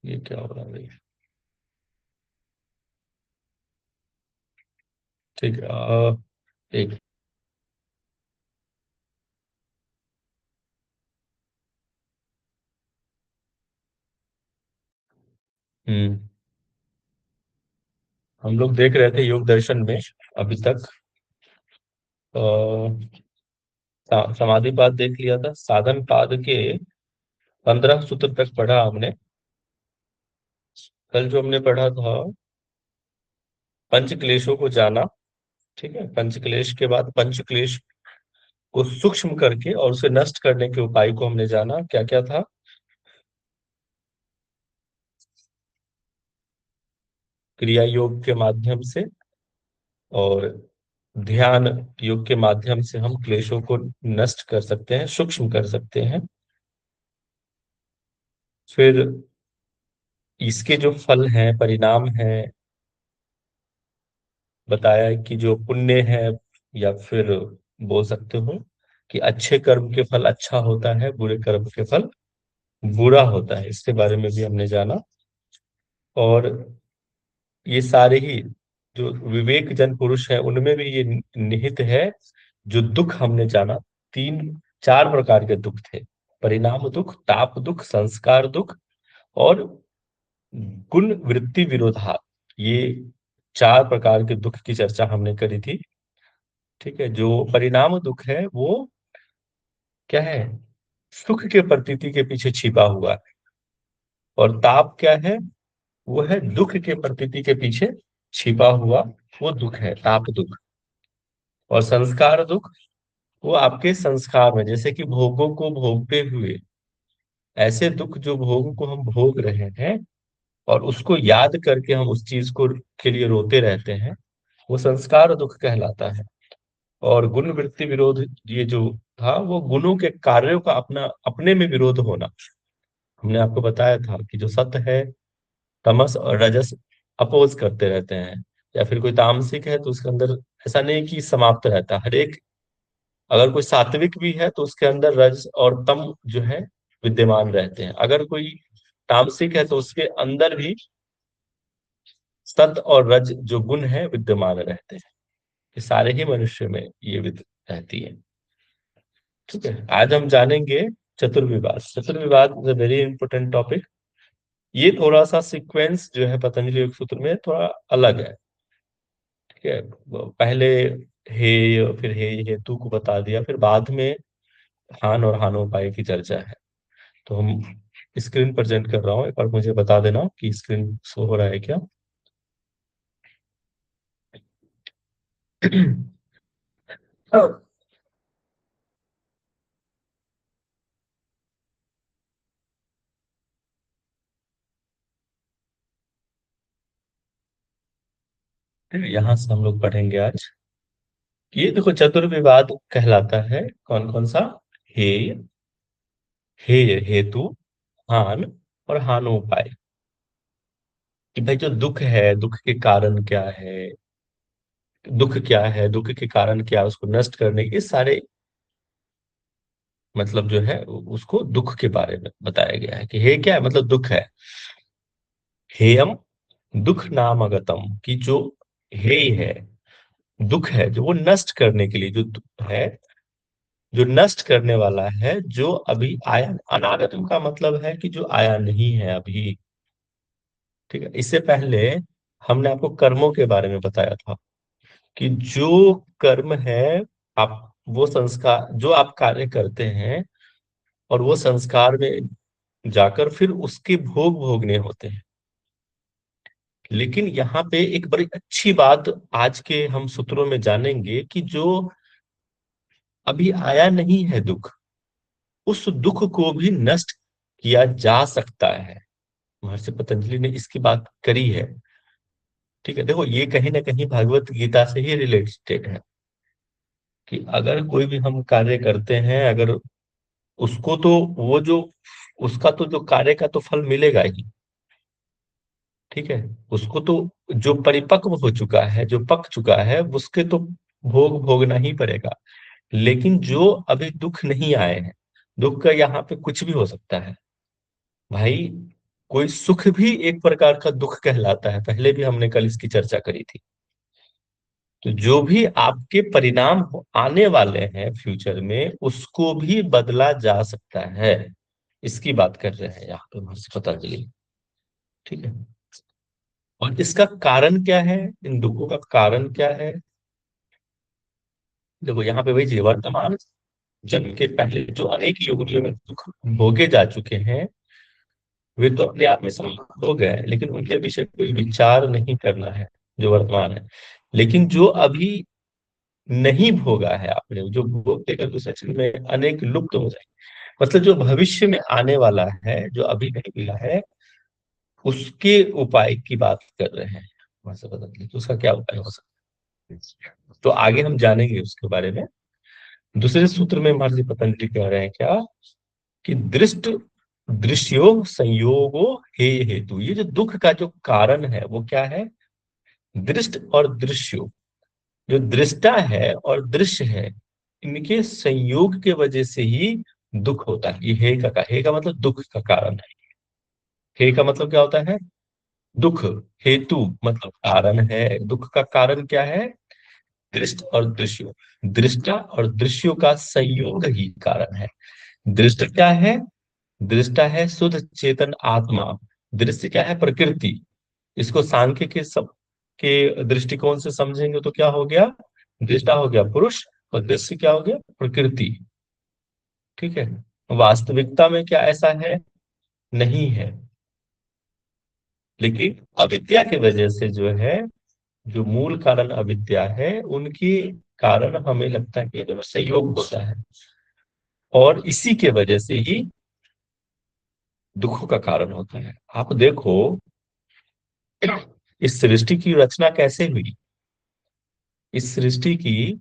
ये क्या हो रहा है भाई? ठीक है। एक। हम्म। हम लोग देख रहे थे योग दर्शन में अभी तक। अ, समाधि पाद देख लिया था, साधन पाद के 15 सूत्र तक पढ़ा हमने। कल जो हमने पढ़ा था, पंच क्लेशों को जाना। ठीक है, पंच क्लेश के बाद पंच क्लेश को सूक्ष्म करके और उसे नष्ट करने के उपाय को हमने जाना। क्या क्या था? क्रिया योग के माध्यम से और ध्यान योग के माध्यम से हम क्लेशों को नष्ट कर सकते हैं, सूक्ष्म कर सकते हैं। फिर इसके जो फल हैं, परिणाम हैं, बताया कि जो पुण्य है, या फिर बोल सकते हो कि अच्छे कर्म के फल अच्छा होता है, बुरे कर्म के फल बुरा होता है, इसके बारे में भी हमने जाना। और ये सारे ही जो विवेक जन पुरुष है उनमें भी ये निहित है। जो दुख हमने जाना, तीन चार प्रकार के दुख थे: परिणाम दुख, ताप दुख, संस्कार दुख और गुण वृत्ति विरोधात। ये चार प्रकार के दुख की चर्चा हमने करी थी। ठीक है, जो परिणाम दुख है वो क्या है? सुख के प्रतीति के पीछे छिपा हुआ है। और ताप क्या है? वो है दुख के प्रतीति के पीछे छिपा हुआ, वो दुख है ताप दुख। और संस्कार दुख, वो आपके संस्कार में, जैसे कि भोगों को भोगते हुए ऐसे दुख जो भोग को हम भोग रहे हैं और उसको याद करके हम उस चीज को के लिए रोते रहते हैं, वो संस्कार दुख कहलाता है। और गुण वृत्ति विरोध, ये जो था वो गुणों के कार्यों का अपना अपने में विरोध होना। हमने आपको बताया था कि जो सत्य है, तमस और रजस अपोज करते रहते हैं। या फिर कोई तामसिक है तो उसके अंदर ऐसा नहीं कि समाप्त रहता है। हर एक, अगर कोई सात्विक भी है तो उसके अंदर रज और तम जो है विद्यमान रहते हैं। अगर कोई तामसिक है तो उसके अंदर भी सत और रज जो गुण है विद्यमान रहते हैं। ये सारे ही मनुष्य में ये रहती है। ठीक है, आज हम जानेंगे चतुर्विवाद। चतुर्विवाद is a very important topic. ये थोड़ा सा सीक्वेंस जो है पतंजलि योग सूत्र में थोड़ा अलग है। ठीक है, वो पहले हे, फिर हे हेतु को बता दिया, फिर बाद में हान और हानोपाय की चर्चा है। तो हम स्क्रीन प्रेजेंट कर रहा हूँ, एक बार मुझे बता देना कि स्क्रीन शो हो रहा है क्या। यहाँ से हम लोग पढ़ेंगे आज। ये देखो, चतुर्विवाद कहलाता है कौन कौन सा? हे, हे हेतु, हान और हानोपाय। कि भाई जो दुख है, दुख के कारण क्या है, दुख क्या है, दुख के कारण क्या है, उसको नष्ट करने के सारे मतलब जो है उसको दुख के बारे में बताया गया है। कि हे क्या है? मतलब दुख है। हेयम दुख नामगतम, कि जो हे है, दुख है जो वो नष्ट करने के लिए जो दुख है, जो नष्ट करने वाला है, जो अभी आया। अनागतम का मतलब है कि जो आया नहीं है अभी। ठीक है, इससे पहले हमने आपको कर्मों के बारे में बताया था कि जो कर्म है, आप वो संस्कार जो आप कार्य करते हैं और वो संस्कार में जाकर फिर उसके भोग भोगने होते हैं। लेकिन यहाँ पे एक बड़ी अच्छी बात आज के हम सूत्रों में जानेंगे कि जो अभी आया नहीं है दुख, उस दुख को भी नष्ट किया जा सकता है। महर्षि पतंजलि ने इसकी बात करी है। ठीक है, देखो ये कहीं ना कहीं भगवत गीता से ही रिलेटेड है। कि अगर कोई भी हम कार्य करते हैं, अगर उसको तो वो जो उसका तो जो कार्य का तो फल मिलेगा ही। ठीक है, उसको तो जो परिपक्व हो चुका है, जो पक चुका है, उसके तो भोग भोगना ही पड़ेगा। लेकिन जो अभी दुख नहीं आए हैं, दुख का यहाँ पे कुछ भी हो सकता है भाई। कोई सुख भी एक प्रकार का दुख कहलाता है, पहले भी हमने कल इसकी चर्चा करी थी। तो जो भी आपके परिणाम आने वाले हैं फ्यूचर में, उसको भी बदला जा सकता है, इसकी बात कर रहे हैं यहाँ पे महर्षि पतंजलि। ठीक है। और इसका कारण क्या है, इन दुखों का कारण क्या है? देखो यहाँ पे वही चीज, वर्तमान जन्म के पहले जो अनेक योनियों में दुख भोगे जा चुके हैं, वे तो अपने आप में समाप्त हो गए हैं, लेकिन उनके विषय कोई विचार नहीं करना है, जो वर्तमान है। लेकिन जो अभी नहीं भोगा है आपने, जो भोग देकर तो सच में अनेक लुप्त हो जाए, मतलब जो भविष्य में आने वाला है, जो अभी नहीं मिला है, उसके उपाय की बात कर रहे हैं। वहां से बता दीजिए, तो उसका क्या उपाय हो सकता है, तो आगे हम जानेंगे उसके बारे में। दूसरे सूत्र में महर्षि पतंजलि कह रहे हैं क्या, कि दृष्ट दृश्यो संयोगो हे हेतु, ये जो दुख का जो कारण है वो क्या है? दृष्ट और दृश्यो, जो दृष्टा है और दृश्य है, इनके संयोग के वजह से ही दुख होता है। ये हे का मतलब दुख का कारण है। हे का मतलब क्या होता है? दुख। हेतु मतलब कारण है। दुख का कारण क्या है? दृष्ट और दृश्यो। दृष्टा और दृश्यों का संयोग ही कारण है। दृष्ट क्या है? दृष्टा है शुद्ध चेतन आत्मा। दृश्य क्या है? प्रकृति। इसको सांख्य के सब के दृष्टिकोण से समझेंगे तो क्या हो गया? दृष्टा हो गया पुरुष, और दृश्य क्या हो गया? प्रकृति। ठीक है। वास्तविकता में क्या ऐसा है? नहीं है। लेकिन अविद्या की वजह से जो है, जो मूल कारण अविद्या है, उनकी कारण हमें लगता है कि जो संयोग होता है, और इसी के वजह से ही दुखों का कारण होता है। आप देखो, इस सृष्टि की रचना कैसे हुई? इस सृष्टि की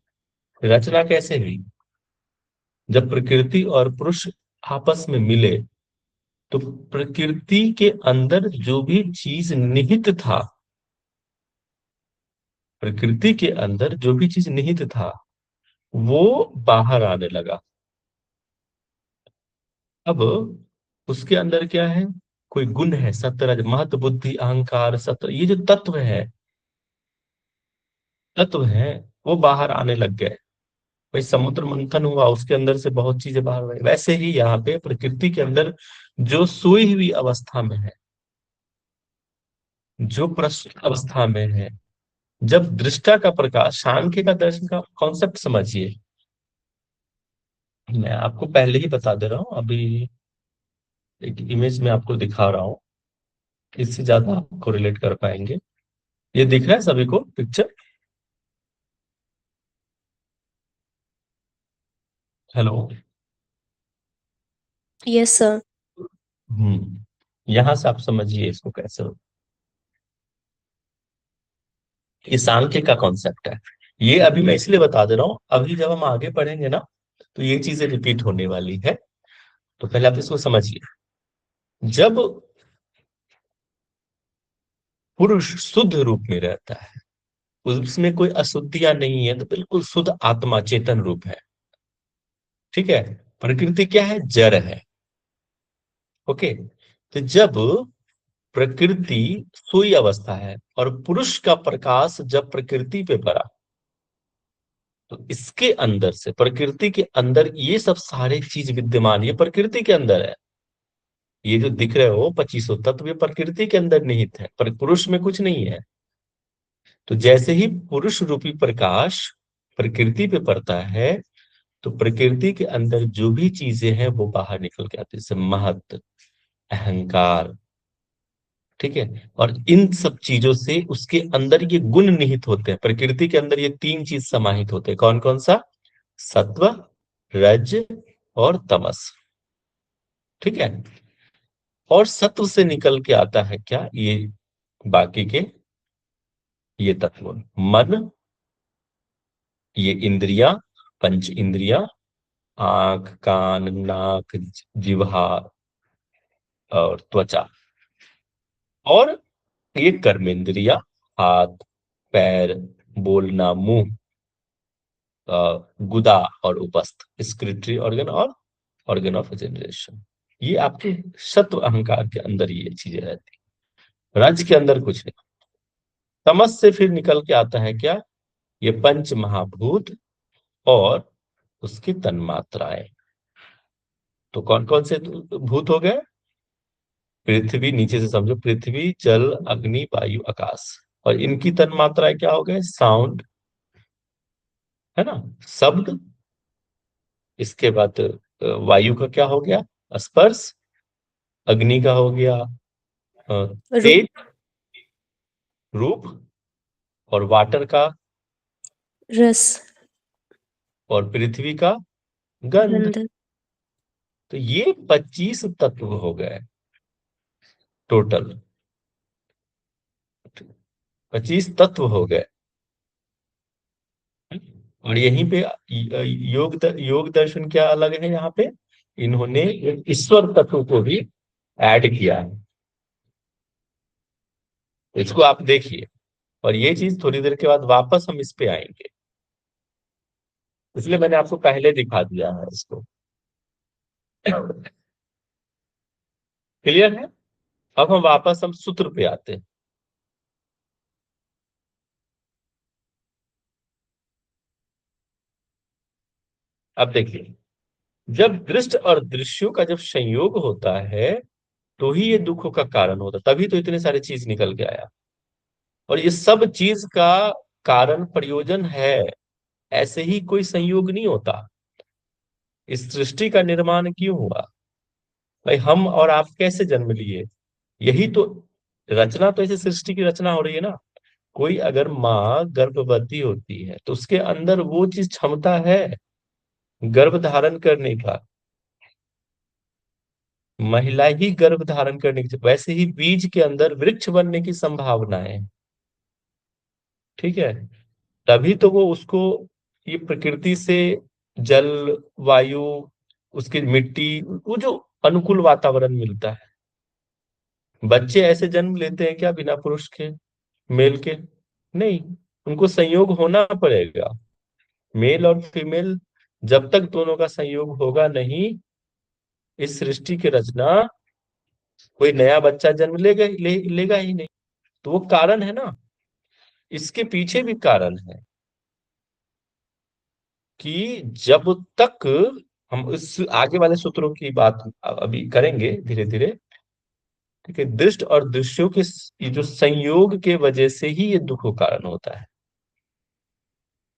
रचना कैसे हुई? जब प्रकृति और पुरुष आपस में मिले, तो प्रकृति के अंदर जो भी चीज निहित था, प्रकृति के अंदर जो भी चीज निहित था, वो बाहर आने लगा। अब उसके अंदर क्या है? कोई गुण है, सत्वरज महत बुद्धि अहंकार सत्व, ये जो तत्व है, वो बाहर आने लग गए। भाई समुद्र मंथन हुआ, उसके अंदर से बहुत चीजें बाहर आई। वैसे ही यहाँ पे प्रकृति के अंदर जो सोई हुई अवस्था में है, जो प्रस्तुत अवस्था में है, जब दृष्टा का प्रकाश, सांख्य का दर्शन का कॉन्सेप्ट समझिए। मैं आपको पहले ही बता दे रहा हूँ, अभी एक इमेज में आपको दिखा रहा हूँ, इससे ज्यादा आपको रिलेट कर पाएंगे। ये दिख रहा है सभी को पिक्चर? हेलो। Yes sir. यहाँ से आप समझिए इसको कैसे हो। ये सांख्य का कॉन्सेप्ट है। ये अभी मैं इसलिए बता दे रहा हूँ, अभी जब हम आगे पढ़ेंगे ना, तो ये चीजें रिपीट होने वाली है। तो पहले आप इसको समझिए। जब पुरुष शुद्ध रूप में रहता है, उसमें कोई अशुद्धियां नहीं है, तो बिल्कुल शुद्ध आत्मा चेतन रूप है। ठीक है। प्रकृति क्या है? जड़ है। ओके। तो जब प्रकृति सोई अवस्था है, और पुरुष का प्रकाश जब प्रकृति पे पड़ा, तो इसके अंदर से, प्रकृति के अंदर ये सब सारे चीज विद्यमान, ये प्रकृति के अंदर है। ये जो दिख रहे हो 2500 तत्व, ये प्रकृति के अंदर निहित है, पर पुरुष में कुछ नहीं है। तो जैसे ही पुरुष रूपी प्रकाश प्रकृति पे पड़ता है, तो प्रकृति के अंदर जो भी चीजें हैं वो बाहर निकल के आती है, जैसे महत्व, अहंकार। ठीक है। और इन सब चीजों से उसके अंदर ये गुण निहित होते हैं। प्रकृति के अंदर ये तीन चीज समाहित होते हैं, कौन कौन सा? सत्व, रज और तमस। ठीक है। और सत्व से निकल के आता है क्या? ये बाकी के ये तत्व, मन, ये इंद्रिया, पंच इंद्रिया, आंख, कान, नाक, जिह्वा और त्वचा, और ये कर्मेंद्रिया, हाथ, पैर, बोलना, मुंह, गुदा और उपस्थ, स्क्रिटरी ऑर्गन और ऑर्गन ऑफ जनरेशन। ये आपके सत्व अहंकार के अंदर ये चीजें रहती है, रज के अंदर कुछ नहीं। तमस से फिर निकल के आता है क्या, ये पंच महाभूत और उसकी तन्मात्राएं। तो कौन कौन से भूत हो गए, पृथ्वी, नीचे से समझो, पृथ्वी जल अग्नि वायु आकाश, और इनकी तन्मात्राएं क्या हो गए, साउंड, है ना, शब्द, इसके बाद वायु का क्या हो गया, स्पर्श, अग्नि का हो गया रूप। तेज, रूप, और वाटर का, रस। और पृथ्वी का गंध। गंध। तो ये 25 तत्व हो गए टोटल, 25 तत्व हो गए। और यहीं पे योग दर्शन क्या अलग है, यहाँ पे इन्होंने ईश्वर तत्व को भी ऐड किया है। इसको आप देखिए, और ये चीज थोड़ी देर के बाद वापस हम इस पे आएंगे, इसलिए मैंने आपको पहले दिखा दिया है इसको। क्लियर है। अब हम वापस सूत्र पे आते हैं। अब देखिए, जब दृष्ट और दृश्यों का जब संयोग होता है तो ही ये दुखों का कारण होता, तभी तो इतने सारे चीज निकल के आया। और ये सब चीज का कारण प्रयोजन है, ऐसे ही कोई संयोग नहीं होता। इस सृष्टि का निर्माण क्यों हुआ, भाई हम और आप कैसे जन्म लिए, यही तो रचना, तो ऐसे सृष्टि की रचना हो रही है ना। कोई अगर माँ गर्भवती होती है तो उसके अंदर वो चीज क्षमता है गर्भ धारण करने का, महिला ही गर्भ धारण करने की, वैसे ही बीज के अंदर वृक्ष बनने की संभावना है। ठीक है, तभी तो वो उसको ये प्रकृति से जल, वायु, उसकी मिट्टी, वो जो अनुकूल वातावरण मिलता है। बच्चे ऐसे जन्म लेते हैं क्या बिना पुरुष के, मेल के? नहीं, उनको संयोग होना पड़ेगा, मेल और फीमेल। जब तक दोनों का संयोग होगा नहीं, इस सृष्टि की रचना, कोई नया बच्चा जन्म लेगा ही नहीं। तो वो कारण है ना, इसके पीछे भी कारण है कि जब तक हम इस आगे वाले सूत्रों की बात अभी करेंगे धीरे धीरे। ठीक है, दृष्ट और दृश्यों के ये जो संयोग के वजह से ही ये दुख का कारण होता है।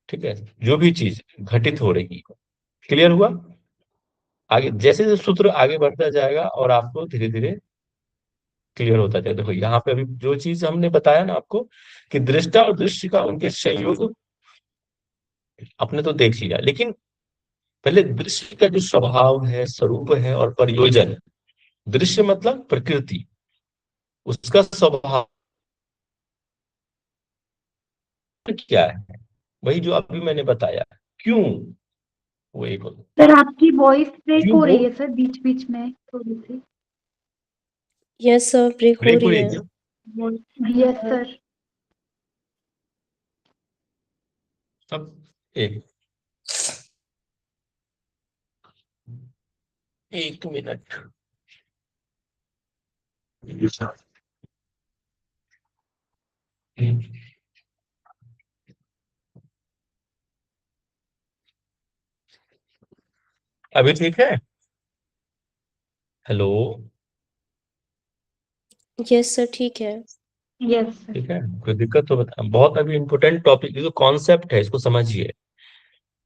ठीक है, जो भी चीज घटित हो रही है। क्लियर हुआ। आगे जैसे जैसे सूत्र आगे बढ़ता जाएगा और आपको धीरे धीरे क्लियर होता जाएगा। देखो यहाँ पे अभी जो चीज हमने बताया ना आपको, कि दृष्टा और दृश्य का उनके संयोग आपने तो देख लिया, लेकिन पहले दृश्य का जो स्वभाव है, स्वरूप है और प्रयोजन। दृश्य मतलब प्रकृति, उसका स्वभाव क्या है, वही जो अभी मैंने बताया। क्यों वो एक होता, सर आपकी वॉइस ब्रेक क्यों हो वो रही है सर, बीच बीच में थोड़ी सी। यस सर, ब्रेक हो ब्रेक हो रही रही है है। क्या? Yes sir. अब एक एक मिनट। अभी ठीक है। हेलो। यस सर, ठीक है। Yes sir. ठीक है, कोई दिक्कत हो बता, बहुत अभी इम्पोर्टेंट टॉपिक, ये जो कॉन्सेप्ट है इसको समझिए।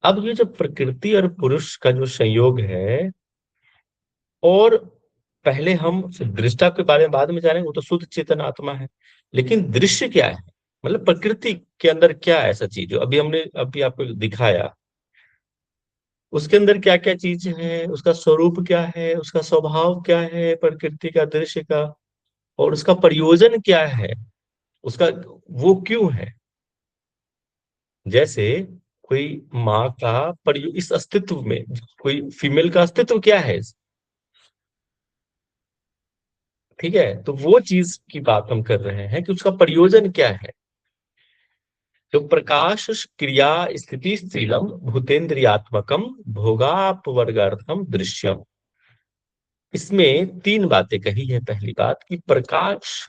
अब ये जो प्रकृति और पुरुष का जो संयोग है, और पहले हम दृष्टा के बारे में बाद में जानेंगे, वो तो शुद्ध चेतन आत्मा है। लेकिन दृश्य क्या है, मतलब प्रकृति के अंदर क्या है ऐसा चीज जो अभी हमने अभी आपको दिखाया, उसके अंदर क्या क्या चीज है, उसका स्वरूप क्या है, उसका स्वभाव क्या है, प्रकृति का, दृश्य का, और उसका प्रयोजन क्या है, उसका वो क्यों है। जैसे कोई माँ का इस अस्तित्व में कोई फीमेल का अस्तित्व क्या है। ठीक है, तो वो चीज की बात हम कर रहे हैं कि उसका प्रयोजन क्या है। तो प्रकाश क्रिया स्थिति शीलम भूतेन्द्रियात्मकम भोगापवर्गार्थम दृश्यम। इसमें तीन बातें कही है। पहली बात कि प्रकाश,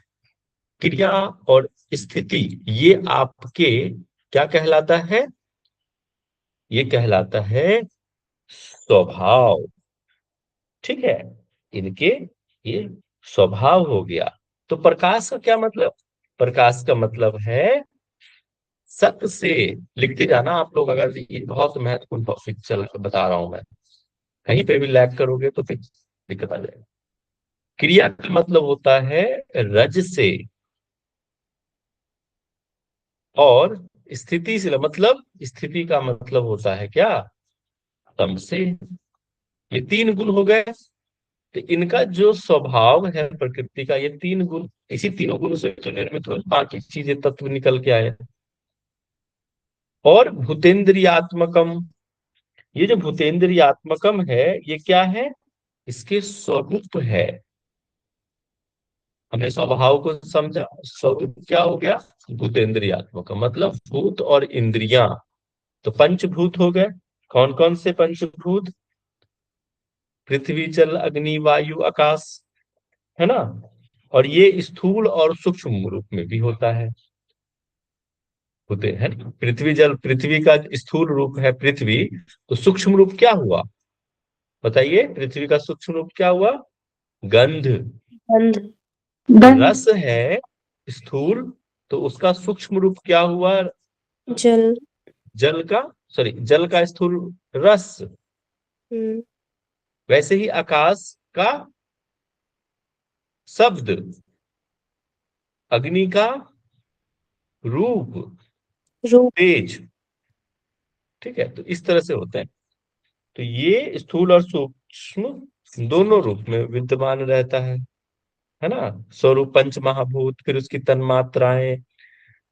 क्रिया और स्थिति, ये आपके क्या कहलाता है? ये कहलाता है स्वभाव। ठीक है, इनके ये स्वभाव हो गया। तो प्रकाश का क्या मतलब? प्रकाश का मतलब है सत्य से। लिखते जाना आप लोग, अगर ये बहुत महत्वपूर्ण टॉपिक चल बता रहा हूं मैं, कहीं पे भी लैग करोगे तो फिर दिक्कत आ जाएगी। क्रिया का मतलब होता है रज से, और स्थिति से मतलब, स्थिति का मतलब होता है क्या? तम से। ये तीन गुण हो गए। तो इनका जो स्वभाव है प्रकृति का, ये तीन गुण, इसी तीनों गुणों से तो निर्मित हो बाकी चीजें, तत्व निकल के आए। और भूतेन्द्रियात्मकम, ये जो भूतेन्द्रियात्मकम है, ये क्या है? इसके स्वरूप है। हमने स्वभाव को समझा, स्वरूप क्या हो गया? भूतेन्द्रियात्मकम मतलब भूत और इंद्रियां। तो पंचभूत हो गए। कौन कौन से पंचभूत? पृथ्वी, जल, अग्नि, वायु, आकाश, है ना। और ये स्थूल और सूक्ष्म रूप में भी होता है, होते हैं। पृथ्वी जल, पृथ्वी का स्थूल रूप है पृथ्वी, तो सूक्ष्म रूप क्या हुआ? बताइए, पृथ्वी का सूक्ष्म रूप क्या हुआ? गंध। गंध। गंध। रस है स्थूल, तो उसका सूक्ष्म रूप क्या हुआ? जल। जल का, सॉरी, जल का स्थूल रस। हम्म। वैसे ही आकाश का शब्द, अग्नि का रूप, रूप। तेज। ठीक है, तो इस तरह से होता है। तो ये स्थूल और सूक्ष्म दोनों रूप में विद्यमान रहता है ना। स्वरूप पंच महाभूत, फिर उसकी तन्मात्राएं,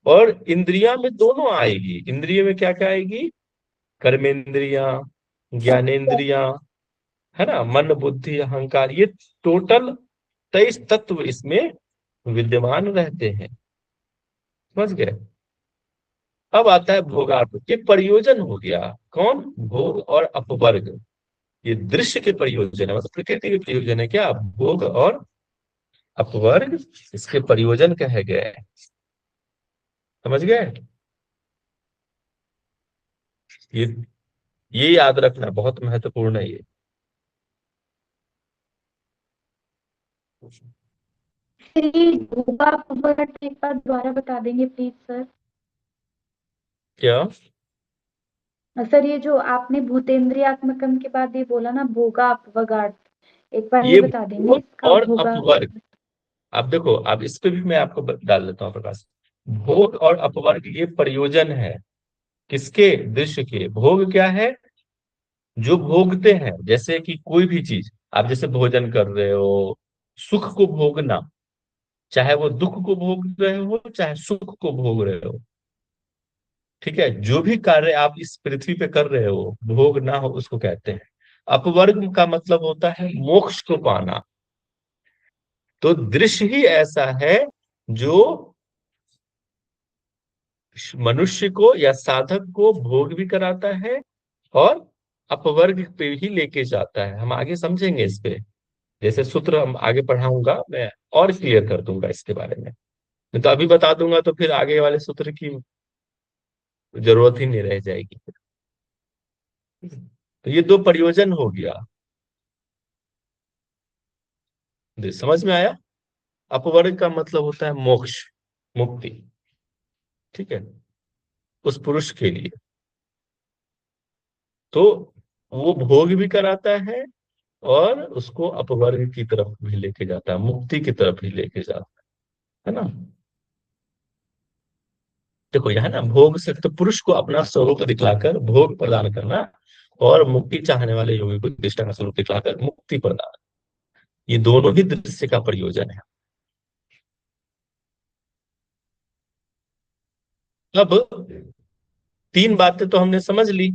और इंद्रिया में दोनों आएगी। इंद्रिय में क्या क्या आएगी? कर्मेंद्रिया, ज्ञानेन्द्रिया, है ना, मन बुद्धि अहंकार, ये टोटल 23 तत्व इसमें विद्यमान रहते हैं। समझ गए? अब आता है भोगार्थ, ये प्रयोजन हो गया। कौन? भोग और अपवर्ग। ये दृश्य के प्रयोजन है, मतलब प्रकृति के प्रयोजन है क्या? भोग और अपवर्ग इसके प्रयोजन कहे गए। समझ गए? ये ये याद रखना, बहुत महत्वपूर्ण है ये। सर ये भूगा अपवर्ग एक बार दोबारा बता देंगे प्लीज सर? क्या? सर ये जो आपने भूतेन्द्रियात्मकम के बाद ये बोला ना भोगा अपवर्गार्थ, एक बार ये ये बता देंगे भोग इसका और भोगा। अपवर्ग। अब देखो, अब इस पे भी मैं आपको डाल देता हूँ प्रकाश। भोग और अपवर्ग ये प्रयोजन है। किसके? दृश्य के। भोग क्या है? जो भोगते हैं, जैसे कि कोई भी चीज, आप जैसे भोजन कर रहे हो, सुख को भोगना, चाहे वो दुख को भोग रहे हो चाहे सुख को भोग रहे हो। ठीक है, जो भी कार्य आप इस पृथ्वी पे कर रहे हो, भोग ना हो उसको कहते हैं। अपवर्ग का मतलब होता है मोक्ष को पाना। तो दृश्य ही ऐसा है जो मनुष्य को या साधक को भोग भी कराता है, और अपवर्ग पे ही लेके जाता है। हम आगे समझेंगे इस पे, जैसे सूत्र हम आगे पढ़ाऊंगा मैं, और क्लियर कर दूंगा इसके बारे में। नहीं तो अभी बता दूंगा तो फिर आगे वाले सूत्र की जरूरत ही नहीं रह जाएगी। तो ये दो प्रयोजन हो गया। समझ में आया? अपवर्ग का मतलब होता है मोक्ष, मुक्ति। ठीक है, उस पुरुष के लिए। तो वो भोग भी कराता है, और उसको अपवर्ग की तरफ भी लेके जाता है, मुक्ति की तरफ भी लेके जाता है ना। देखो यहाँ ना, भोग से तो पुरुष को अपना स्वरूप दिखलाकर भोग प्रदान करना, और मुक्ति चाहने वाले योगी को दृष्टा का स्वरूप दिखलाकर मुक्ति प्रदान, ये दोनों ही दृश्य का प्रयोजन है। अब तीन बातें तो हमने समझ ली,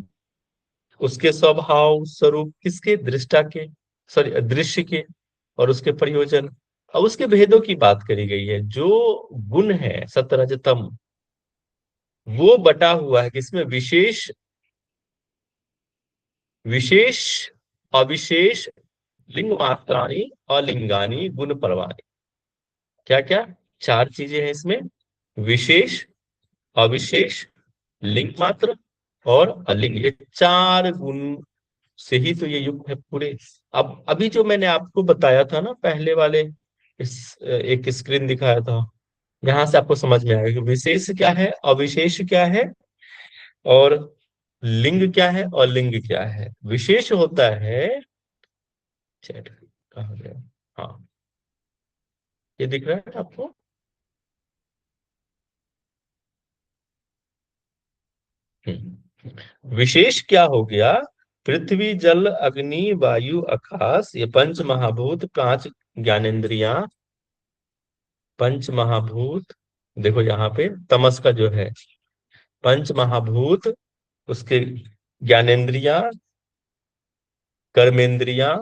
उसके स्वभाव स्वरूप किसके? दृष्टा के, सॉरी दृश्य के, और उसके प्रयोजन। अब उसके भेदों की बात करी गई है। जो गुण है सतरजतम, वो बटा हुआ है किसमें? विशेष, विशेष, अविशेष, लिंग मात्राणी अलिंगानी गुण परवानी। क्या क्या 4 चीजें हैं इसमें? विशेष, अविशेष, लिंग मात्र और अलिंग। ये 4 गुण से ही तो ये युक्त है पूरे। अब अभी जो मैंने आपको बताया था ना पहले वाले, एक स्क्रीन दिखाया था, यहां से आपको समझ में आएगा कि विशेष क्या है, अविशेष क्या है, और लिंग क्या है और लिंग क्या है। विशेष होता है, चैट कहाँ गया, हाँ ये दिख रहा है आपको। विशेष क्या हो गया? पृथ्वी, जल, अग्नि, वायु, आकाश, ये पंच महाभूत, 5 ज्ञानेंद्रियां, पंच महाभूत। देखो यहाँ पे तमस का जो है, पंच महाभूत, उसके ज्ञानेंद्रियां, कर्मेंद्रियां,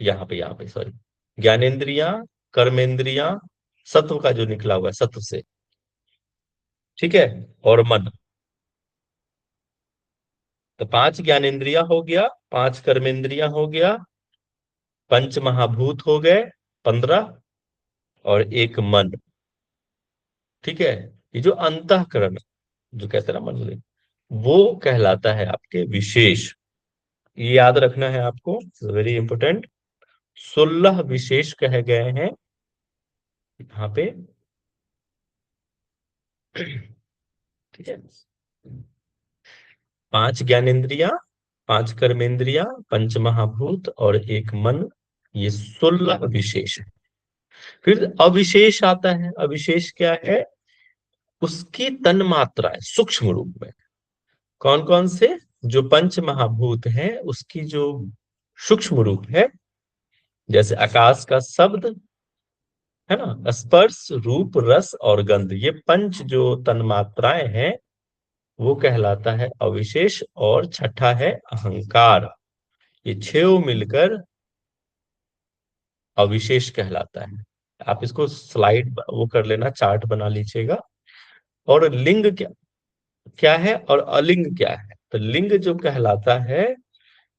यहाँ पे सॉरी, ज्ञानेंद्रियां, कर्मेंद्रियां, सत्व का जो निकला हुआ है सत्व से, ठीक है, और मन। तो 5 ज्ञानेंद्रियां हो गया, 5 कर्मेंद्रियां हो गया, पंच महाभूत हो गए 15, और एक मन। ठीक है, ये जो अंतःकरण, जो कहते हैं ना मन में, वो कहलाता है आपके विशेष। ये याद रखना है आपको, वेरी इंपोर्टेंट। 16 विशेष कहे गए हैं यहाँ पे। ठीक है, 5 ज्ञानेंद्रियां, 5 कर्मेंद्रियां, पंच महाभूत और एक मन, ये 16 विशेष है। फिर अविशेष आता है। अविशेष क्या है? उसकी तन मात्राएं सूक्ष्म रूप में। कौन कौन से? जो पंच महाभूत हैं उसकी जो सूक्ष्म रूप है, जैसे आकाश का शब्द है ना, स्पर्श, रूप, रस और गंध, ये पंच जो तन्मात्राएं हैं वो कहलाता है अविशेष। और छठा है अहंकार। ये 6 मिलकर अविशेष कहलाता है। आप इसको स्लाइड वो कर लेना, चार्ट बना लीजिएगा। और लिंग क्या क्या है और अलिंग क्या है? तो लिंग जो कहलाता है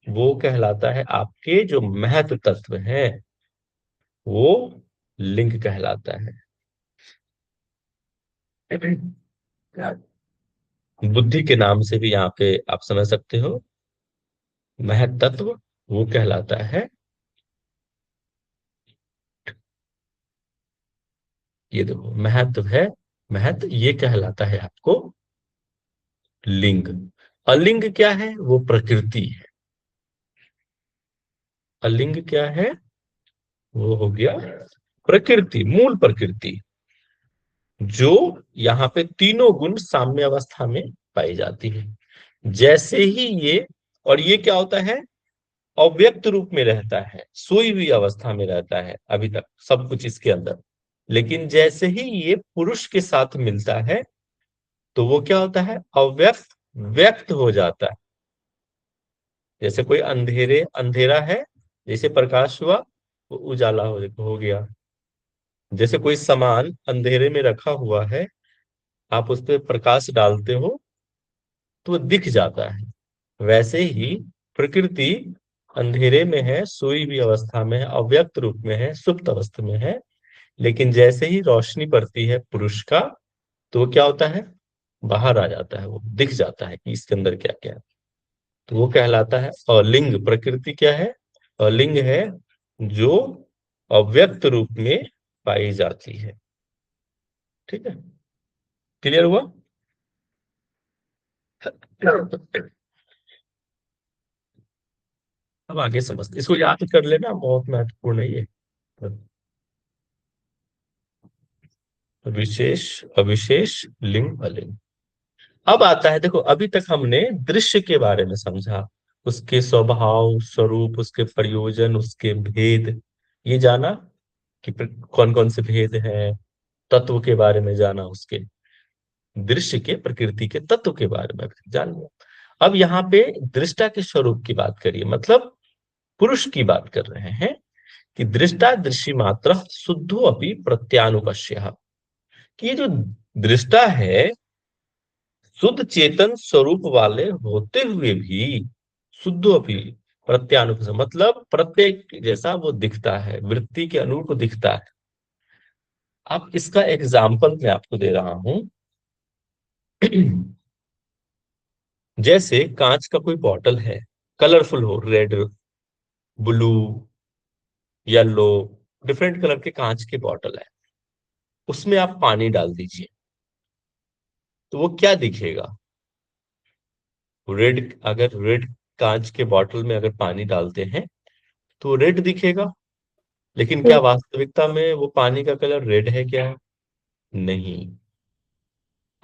वो कहलाता है आपके जो महत तत्व है, वो लिंग कहलाता है। बुद्धि के नाम से भी यहाँ पे आप समझ सकते हो, महत तत्व वो कहलाता है। ये देखो महत्व है, महत ये कहलाता है आपको लिंग। अलिंग क्या है? वो प्रकृति है। अलिंग क्या है? वो हो गया प्रकृति, मूल प्रकृति, जो यहाँ पे तीनों गुण साम्य अवस्था में पाई जाती है। जैसे ही ये, और ये क्या होता है? अव्यक्त रूप में रहता है, सोई हुई अवस्था में रहता है अभी तक सब कुछ इसके अंदर। लेकिन जैसे ही ये पुरुष के साथ मिलता है तो वो क्या होता है? अव्यक्त व्यक्त हो जाता है। जैसे कोई अंधेरा है, जैसे प्रकाश हुआ वो उजाला हो गया। जैसे कोई सामान अंधेरे में रखा हुआ है, आप उस पर प्रकाश डालते हो तो वो दिख जाता है। वैसे ही प्रकृति अंधेरे में है, सोई हुई अवस्था में है, अव्यक्त रूप में है, सुप्त अवस्था में है। लेकिन जैसे ही रोशनी पड़ती है पुरुष का, तो वो क्या होता है? बाहर आ जाता है, वो दिख जाता है कि इसके अंदर क्या क्या है। तो वो कहलाता है अलिंग। प्रकृति क्या है? अलिंग है, जो अव्यक्त रूप में पाई जाती है। ठीक है, क्लियर हुआ? अब आगे समझते, इसको याद कर लेना, बहुत महत्वपूर्ण है ये। विशेष, अविशेष, लिंग, अलिंग। अब आता है, देखो अभी तक हमने दृश्य के बारे में समझा, उसके स्वभाव, स्वरूप, उसके प्रयोजन, उसके भेद, ये जाना कि कौन कौन से भेद हैं। तत्व के बारे में जाना, उसके दृश्य के, प्रकृति के तत्व के बारे में जान लिया। अब यहाँ पे दृष्टा के स्वरूप की बात करिए, मतलब पुरुष की बात कर रहे हैं कि दृष्टा दृश्य मात्र शुद्धो अपि प्रत्यानुपश्य, कि ये जो दृष्टा है शुद्ध चेतन स्वरूप वाले होते हुए भी, शुद्ध अपि प्रत्यानुपसर्ग मतलब प्रत्येक जैसा वो दिखता है, वृत्ति के अनुरूप दिखता है। अब इसका एग्जाम्पल मैं आपको दे रहा हूं। जैसे कांच का कोई बॉटल है, कलरफुल हो, red, blue, yellow, different colour के कांच के बॉटल है, उसमें आप पानी डाल दीजिए तो वो क्या दिखेगा? रेड, अगर रेड कांच के बॉटल में अगर पानी डालते हैं तो रेड दिखेगा, लेकिन क्या हम्म, वास्तविकता में वो पानी का कलर रेड है क्या? नहीं।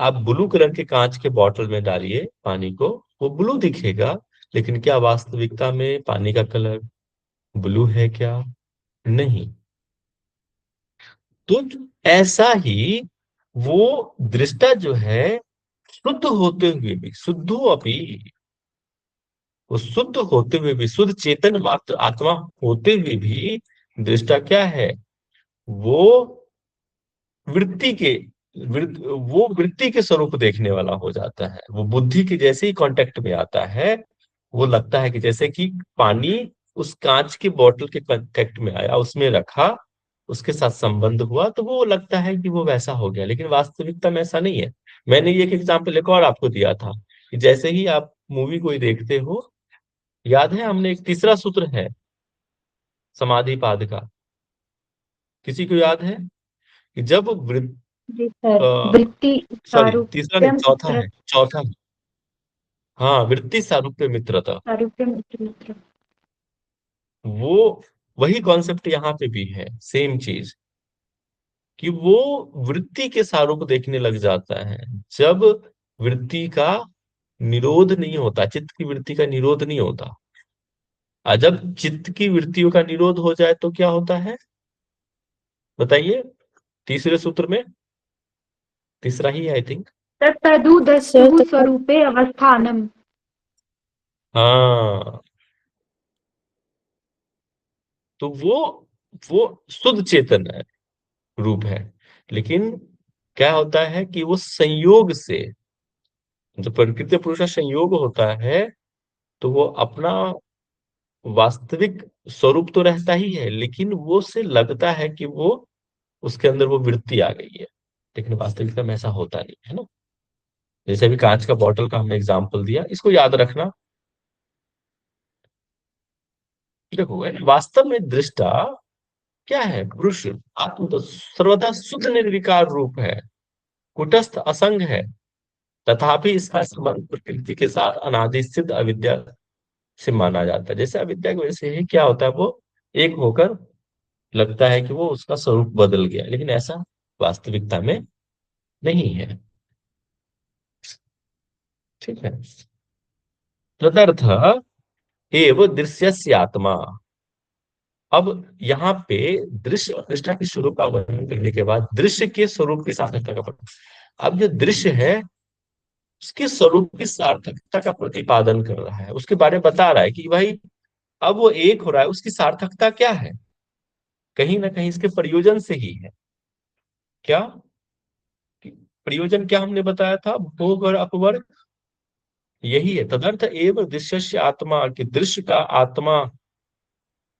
आप ब्लू कलर के कांच के बॉटल में डालिए पानी को, वो ब्लू दिखेगा, लेकिन क्या वास्तविकता में पानी का कलर ब्लू है क्या? नहीं। तो ऐसा ही वो दृष्टा जो है, शुद्ध होते हुए भी, शुद्धो अपी, वो शुद्ध होते हुए भी, शुद्ध चेतन मात्र आत्मा होते हुए भी दृष्टा क्या है? वो वृत्ति के वो वृत्ति के स्वरूप देखने वाला हो जाता है। वो बुद्धि के जैसे ही कांटेक्ट में आता है, वो लगता है कि जैसे कि पानी उस कांच के बोतल के कांटेक्ट में आया, उसमें रखा, उसके साथ संबंध हुआ, तो वो लगता है कि वो वैसा हो गया, लेकिन वास्तविकता में ऐसा नहीं है। मैंने ये एक एग्जाम्पल एक और आपको दिया था कि जैसे ही आप मूवी कोई देखते हो, याद है हमने एक तीसरा सूत्र है समाधि पाद का, किसी को याद है? कि जब जी सर, वृत्ति सॉरी तीसरा नहीं, सारूप्यम चौथा इत्र है, चौथा। हाँ, वृत्ति सारूप्य मित्रता। सारूप्यम इत्र मित्र। वो वही कॉन्सेप्ट यहाँ पे भी है, सेम चीज, कि वो वृत्ति के सारूप देखने लग जाता है जब वृत्ति का निरोध नहीं होता, चित्त की वृत्ति का निरोध नहीं होता। और जब चित्त की वृत्तियों का निरोध हो जाए तो क्या होता है, बताइए? तीसरे सूत्र में, तीसरा ही आई थिंक। सर तदुदस्तु तथा स्वरूपे अवस्थानम। हाँ, तो वो शुद्ध चेतन है, रूप है, लेकिन क्या होता है कि वो संयोग से, जब प्रकृति पुरुष का संयोग होता है, तो वो अपना वास्तविक स्वरूप तो रहता ही है, लेकिन वो से लगता है कि वो, उसके अंदर वो वृत्ति आ गई है, लेकिन वास्तविकता में ऐसा होता नहीं है ना। जैसे अभी कांच का बॉटल का हमने एग्जाम्पल दिया, इसको याद रखना। देखो, वास्तव में दृष्टा क्या है? पुरुष आत्म तो सर्वदा शुद्ध निर्विकार रूप है, कुटस्थ असंग है, तथापि इसका संबंध प्रकृति के साथ अनादि सिद्ध अविद्या से माना जाता है। जैसे अविद्या की वजह से ही क्या होता है, वो एक होकर लगता है कि वो उसका स्वरूप बदल गया, लेकिन ऐसा वास्तविकता में नहीं है। ठीक है। तदर्थ एव दृश्यस्य आत्मा। अब यहाँ पे दृश्य और दृष्टा के स्वरूप का वर्णन करने के बाद दृश्य के स्वरूप की सार्थकता का प्रश्न। अब जो दृश्य है उसके स्वरूप की सार्थकता का प्रतिपादन कर रहा है, उसके बारे में बता रहा है कि भाई अब वो एक हो रहा है, उसकी सार्थकता क्या है? कहीं ना कहीं इसके प्रयोजन से ही है। क्या प्रयोजन, क्या हमने बताया था? भोग और अपवर्ग, यही है। तदर्थ एवं दृश्य आत्मा, कि दृश्य का आत्मा,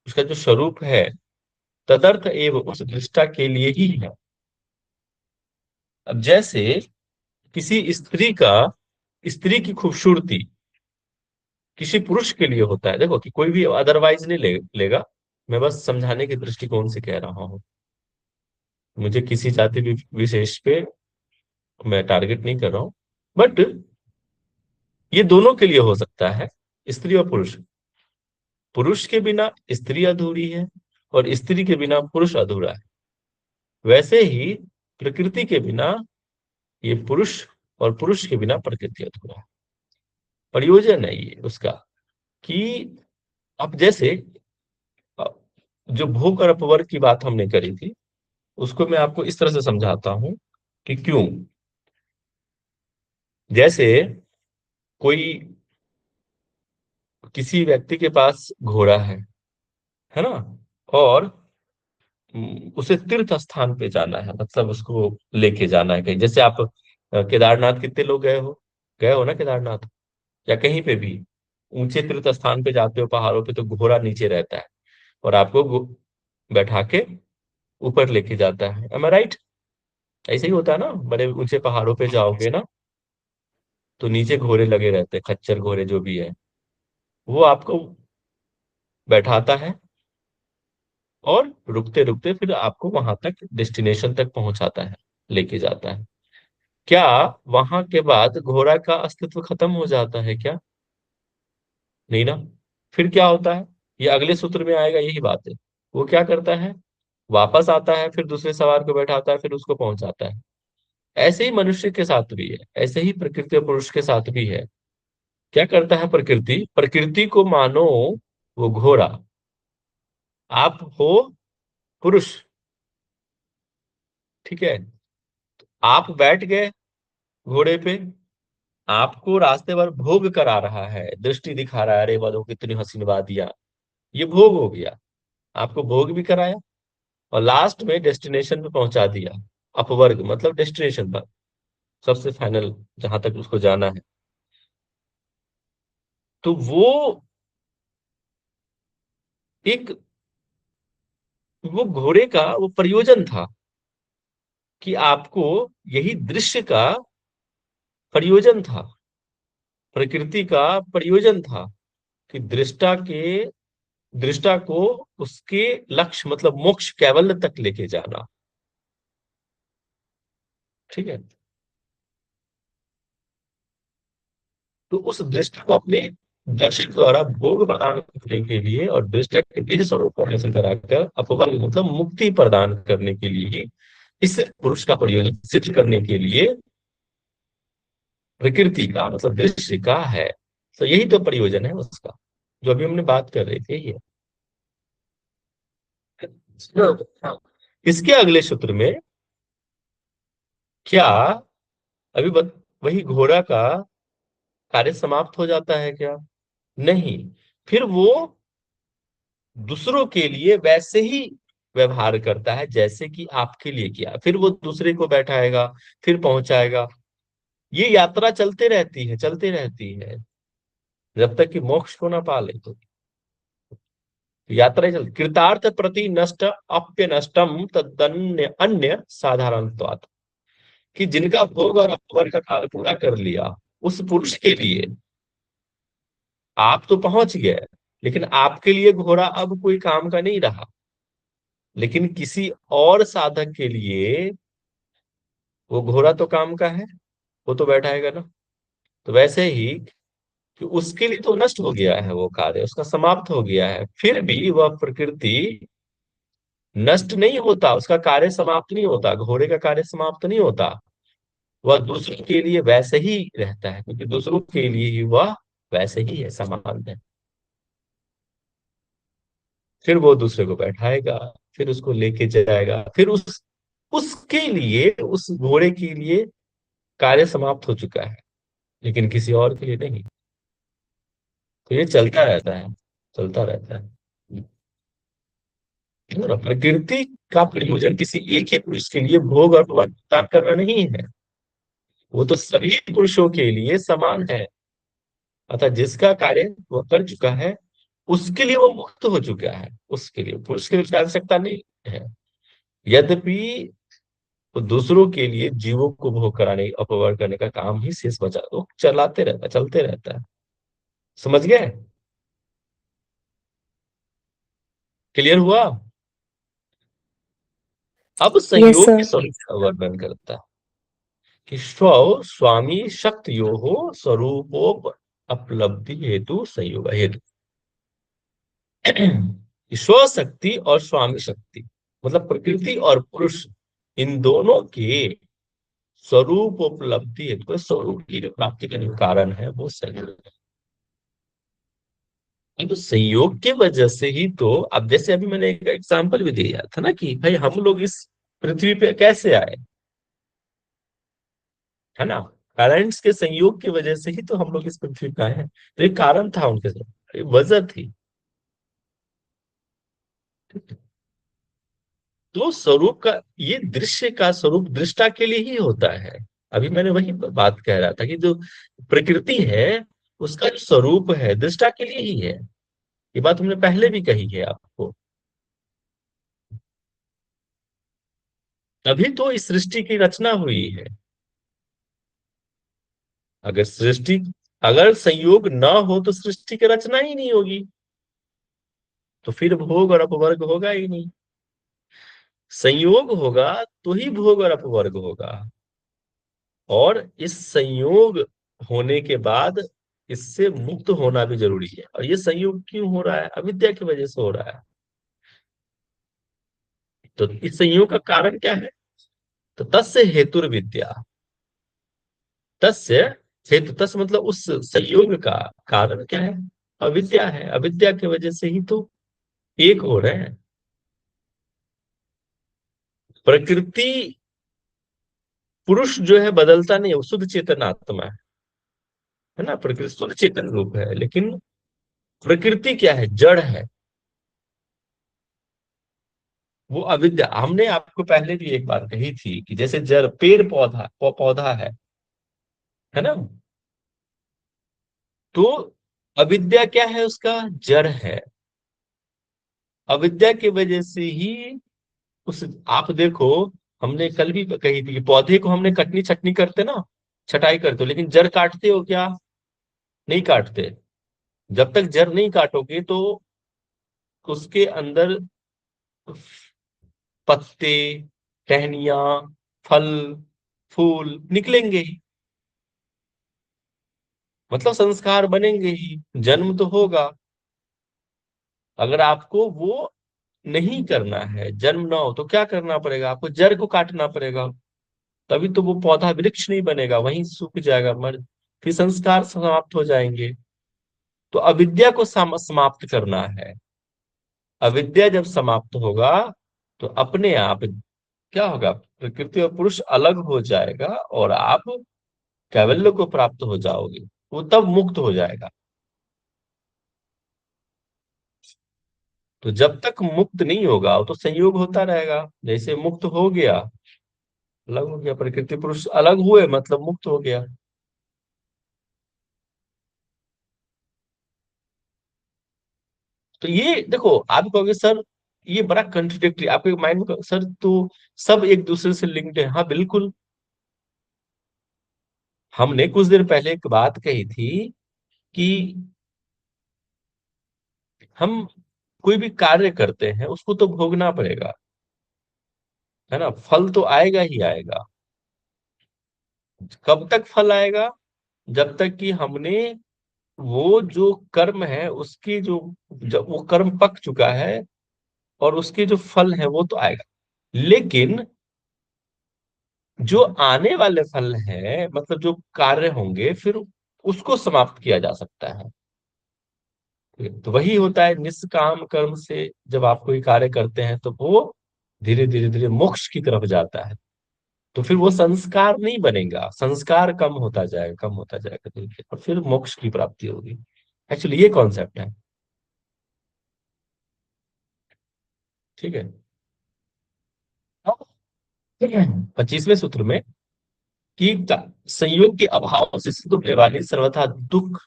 उसका जो स्वरूप है, तदर्थ एवं उस दृष्टा के लिए ही है। अब जैसे किसी स्त्री का, स्त्री की खूबसूरती किसी पुरुष के लिए होता है, देखो कि कोई भी अदरवाइज नहीं लेगा, मैं बस समझाने के दृष्टिकोण से कह रहा हूँ, मुझे किसी जाति विशेष पे मैं टारगेट नहीं कर रहा हूँ, बट ये दोनों के लिए हो सकता है, स्त्री और पुरुष। पुरुष के बिना स्त्री अधूरी है, और स्त्री के बिना पुरुष अधूरा है। वैसे ही प्रकृति के बिना ये पुरुष, और पुरुष के बिना प्रकृति अधूरा है। प्रयोजन है ये उसका, कि अब जैसे अ, जो भोग और अपवर्ग की बात हमने करी थी, उसको मैं आपको इस तरह से समझाता हूं कि क्यों। जैसे कोई, किसी व्यक्ति के पास घोड़ा है ना, और उसे तीर्थ स्थान पे जाना है, मतलब उसको लेके जाना है कहीं। जैसे आप केदारनाथ, कितने लोग गए हो ना केदारनाथ, या कहीं पे भी? ऊंचे तीर्थ स्थान पे जाते हो पहाड़ों पे तो घोड़ा नीचे रहता है और आपको बैठा के ऊपर लेके जाता है। एम आई राइट? ऐसे ही होता है ना, बड़े ऊंचे पहाड़ों पे जाओगे ना तो नीचे घोड़े लगे रहते हैं, खच्चर घोड़े जो भी है, वो आपको बैठाता है और रुकते रुकते फिर आपको वहां तक डेस्टिनेशन तक पहुंचाता है, लेके जाता है। क्या वहां के बाद घोड़ा का अस्तित्व खत्म हो जाता है क्या? नहीं ना। फिर क्या होता है, ये अगले सूत्र में आएगा, यही बात है। वो क्या करता है, वापस आता है, फिर दूसरे सवार को बैठाता है, फिर उसको पहुंचाता है। ऐसे ही मनुष्य के साथ भी है, ऐसे ही प्रकृति और पुरुष के साथ भी है। क्या करता है प्रकृति, प्रकृति को मानो वो घोड़ा, आप हो पुरुष, ठीक है? आप बैठ गए घोड़े पे, आपको रास्ते भर भोग करा रहा है, दृष्टि दिखा रहा है, अरे वाह कितनी हसीन वादियां, ये भोग हो गया। आपको भोग भी कराया और लास्ट में डेस्टिनेशन पे पहुंचा दिया, अपवर्ग मतलब डेस्टिनेशन पर, सबसे फाइनल जहां तक उसको जाना है। तो वो एक, वो घोड़े का वो प्रयोजन था कि आपको, यही दृश्य का प्रयोजन था, प्रकृति का प्रयोजन था कि दृष्टा को उसके लक्ष्य मतलब मोक्ष कैवल्य तक लेके जाना। ठीक है? तो उस दृष्टि को अपने दर्शक द्वारा भोग प्रदान करने के लिए और दृष्टि के निज स्वरूप को हासिल कराकर अपवर्ग मतलब मुक्ति प्रदान करने के लिए, इस पुरुष का प्रयोजन सिद्ध करने के लिए प्रकृति का मतलब दृश्य का है। तो यही तो प्रयोजन है उसका, जो अभी हमने बात कर रहे थे ये। इसके अगले सूत्र में क्या, अभी वही घोड़ा का कार्य समाप्त हो जाता है क्या? नहीं, फिर वो दूसरों के लिए वैसे ही व्यवहार करता है जैसे कि आपके लिए किया, फिर वो दूसरे को बैठाएगा, फिर पहुंचाएगा। ये यात्रा चलते रहती है, चलती रहती है, जब तक कि मोक्ष को ना पाले तो यात्रा ही चलती। कृतार्थ प्रति नष्ट अप्य नष्टम तदन्य अन्य साधारणत्वात्, कि जिनका भोग और अपवर का काल पूरा कर लिया, उस पुरुष के लिए आप तो पहुंच गए, लेकिन आपके लिए घोड़ा अब कोई काम का नहीं रहा। लेकिन किसी और साधक के लिए वो घोड़ा तो काम का है, वो तो बैठाएगा ना। तो वैसे ही कि उसके लिए तो नष्ट हो गया है, वो कार्य उसका समाप्त हो गया है, फिर भी वह प्रकृति नष्ट नहीं होता, उसका कार्य समाप्त नहीं होता, घोड़े का कार्य समाप्त नहीं होता। वह दूसरों के लिए वैसे ही रहता है, क्योंकि दूसरों के लिए ही वह वैसे ही है, समान है। फिर वो दूसरे को बैठाएगा, फिर उसको लेके जाएगा, फिर उसके लिए, उस घोड़े के लिए कार्य समाप्त हो चुका है, लेकिन किसी और के लिए नहीं। तो ये चलता रहता है, चलता रहता है। और प्रकृति का प्रयोजन किसी एक ही पुरुष के लिए भोग और प्रदान करना नहीं है, वो तो सभी पुरुषों के लिए समान है। अतः जिसका कार्य वो कर चुका है, उसके लिए वो मुक्त हो चुका है, उसके लिए, पुरुष के लिए उसकी आवश्यकता नहीं है। यद्यपि वो दूसरों के लिए जीवों को भोग कराने, अपवर्ग करने का काम ही शेष बचा, वो चलाते रहता, चलते रहता है। समझ गए? क्लियर हुआ? अब यस संयोग के सर। स्वरूप का वर्णन करता है कि स्व स्वामी शक्तियो हो स्वरूपोप उपलब्धि हेतु संयोग हेतु। स्व शक्ति और स्वामी शक्ति मतलब प्रकृति और पुरुष, इन दोनों के स्वरूप उपलब्धि हेतु, स्वरूप की जो प्राप्ति का जो कारण है वो संयोग है। तो संयोग के वजह से ही तो, अब जैसे अभी मैंने एक एग्जांपल भी दिया था ना कि भाई हम लोग इस पृथ्वी पे कैसे आए, है ना? पेरेंट्स के संयोग की वजह से ही तो हम लोग इस पृथ्वी पे आए हैं। तो एक कारण था उनके साथ, एक वजह थी। तो स्वरूप का, ये दृश्य का स्वरूप दृष्टा के लिए ही होता है। अभी मैंने वही बात कह रहा था कि जो प्रकृति है उसका जो स्वरूप है दृष्टा के लिए ही है। ये बात हमने पहले भी कही है आपको। अभी तो इस सृष्टि की रचना हुई है। अगर सृष्टि, अगर संयोग ना हो तो सृष्टि की रचना ही नहीं होगी, तो फिर भोग और अपवर्ग होगा ही नहीं। संयोग होगा तो ही भोग और अपवर्ग होगा। और इस संयोग होने के बाद इससे मुक्त होना भी जरूरी है। और ये संयोग क्यों हो रहा है? अविद्या की वजह से हो रहा है। तो इस संयोग का कारण क्या है? तो तस्य हेतुर विद्या। तस्य हेतु, तस्य मतलब उस संयोग का कारण क्या है? अविद्या है। अविद्या की वजह से ही तो एक हो रहे हैं। प्रकृति, पुरुष जो है बदलता नहीं है, वो शुद्ध चेतन आत्मा है ना। प्रकृति शुद्ध चेतन रूप है, लेकिन प्रकृति क्या है? जड़ है। वो अविद्या, हमने आपको पहले भी एक बात कही थी कि जैसे जड़, पेड़ पौधा पौधा है ना। तो अविद्या क्या है? उसका जड़ है। अविद्या की वजह से ही उस, आप देखो, हमने कल भी कही थी कि पौधे को हमने कटनी छटनी करते ना, छटाई करते हो, लेकिन जड़ काटते हो क्या? नहीं काटते। जब तक जड़ नहीं काटोगे तो उसके अंदर पत्ते, टहनियां, फल, फूल निकलेंगे ही। मतलब संस्कार बनेंगे ही, जन्म तो होगा। अगर आपको वो नहीं करना है, जन्म ना हो, तो क्या करना पड़ेगा? आपको जड़ को काटना पड़ेगा। तभी तो वो पौधा वृक्ष नहीं बनेगा, वहीं सूख जाएगा, मर, फिर संस्कार समाप्त हो जाएंगे। तो अविद्या को समाप्त करना है। अविद्या जब समाप्त होगा तो अपने आप क्या होगा? प्रकृति और पुरुष अलग हो जाएगा और आप कैवल्य को प्राप्त हो जाओगे। वो तब मुक्त हो जाएगा। तो जब तक मुक्त नहीं होगा वो तो संयोग होता रहेगा। जैसे मुक्त हो गया, अलग हो गया, प्रकृति पुरुष अलग हुए मतलब मुक्त हो गया। तो ये देखो, आप कहोगे सर ये बड़ा कंट्रोडिक्टरी, आपके माइंड में सर तो सब एक दूसरे से लिंक्ड है। हाँ बिल्कुल। हमने कुछ देर पहले एक बात कही थी कि हम कोई भी कार्य करते हैं उसको तो भोगना पड़ेगा, है ना। फल तो आएगा ही आएगा। कब तक फल आएगा? जब तक कि हमने वो जो कर्म है उसकी जो, जब वो कर्म पक चुका है और उसके जो फल है वो तो आएगा। लेकिन जो आने वाले फल हैं, मतलब जो कार्य होंगे, फिर उसको समाप्त किया जा सकता है। तो वही होता है निष्काम कर्म से। जब आप कोई कार्य करते हैं तो वो धीरे धीरे धीरे मोक्ष की तरफ जाता है। तो फिर वो संस्कार नहीं बनेगा, संस्कार कम होता जाएगा, कम होता जाएगा धीरे धीरे, और फिर मोक्ष की प्राप्ति होगी। एक्चुअली ये कॉन्सेप्ट है। ठीक है। 25वें सूत्र में कि संयोग के अभाव से सिद्ध होने वाली सर्वथा दुख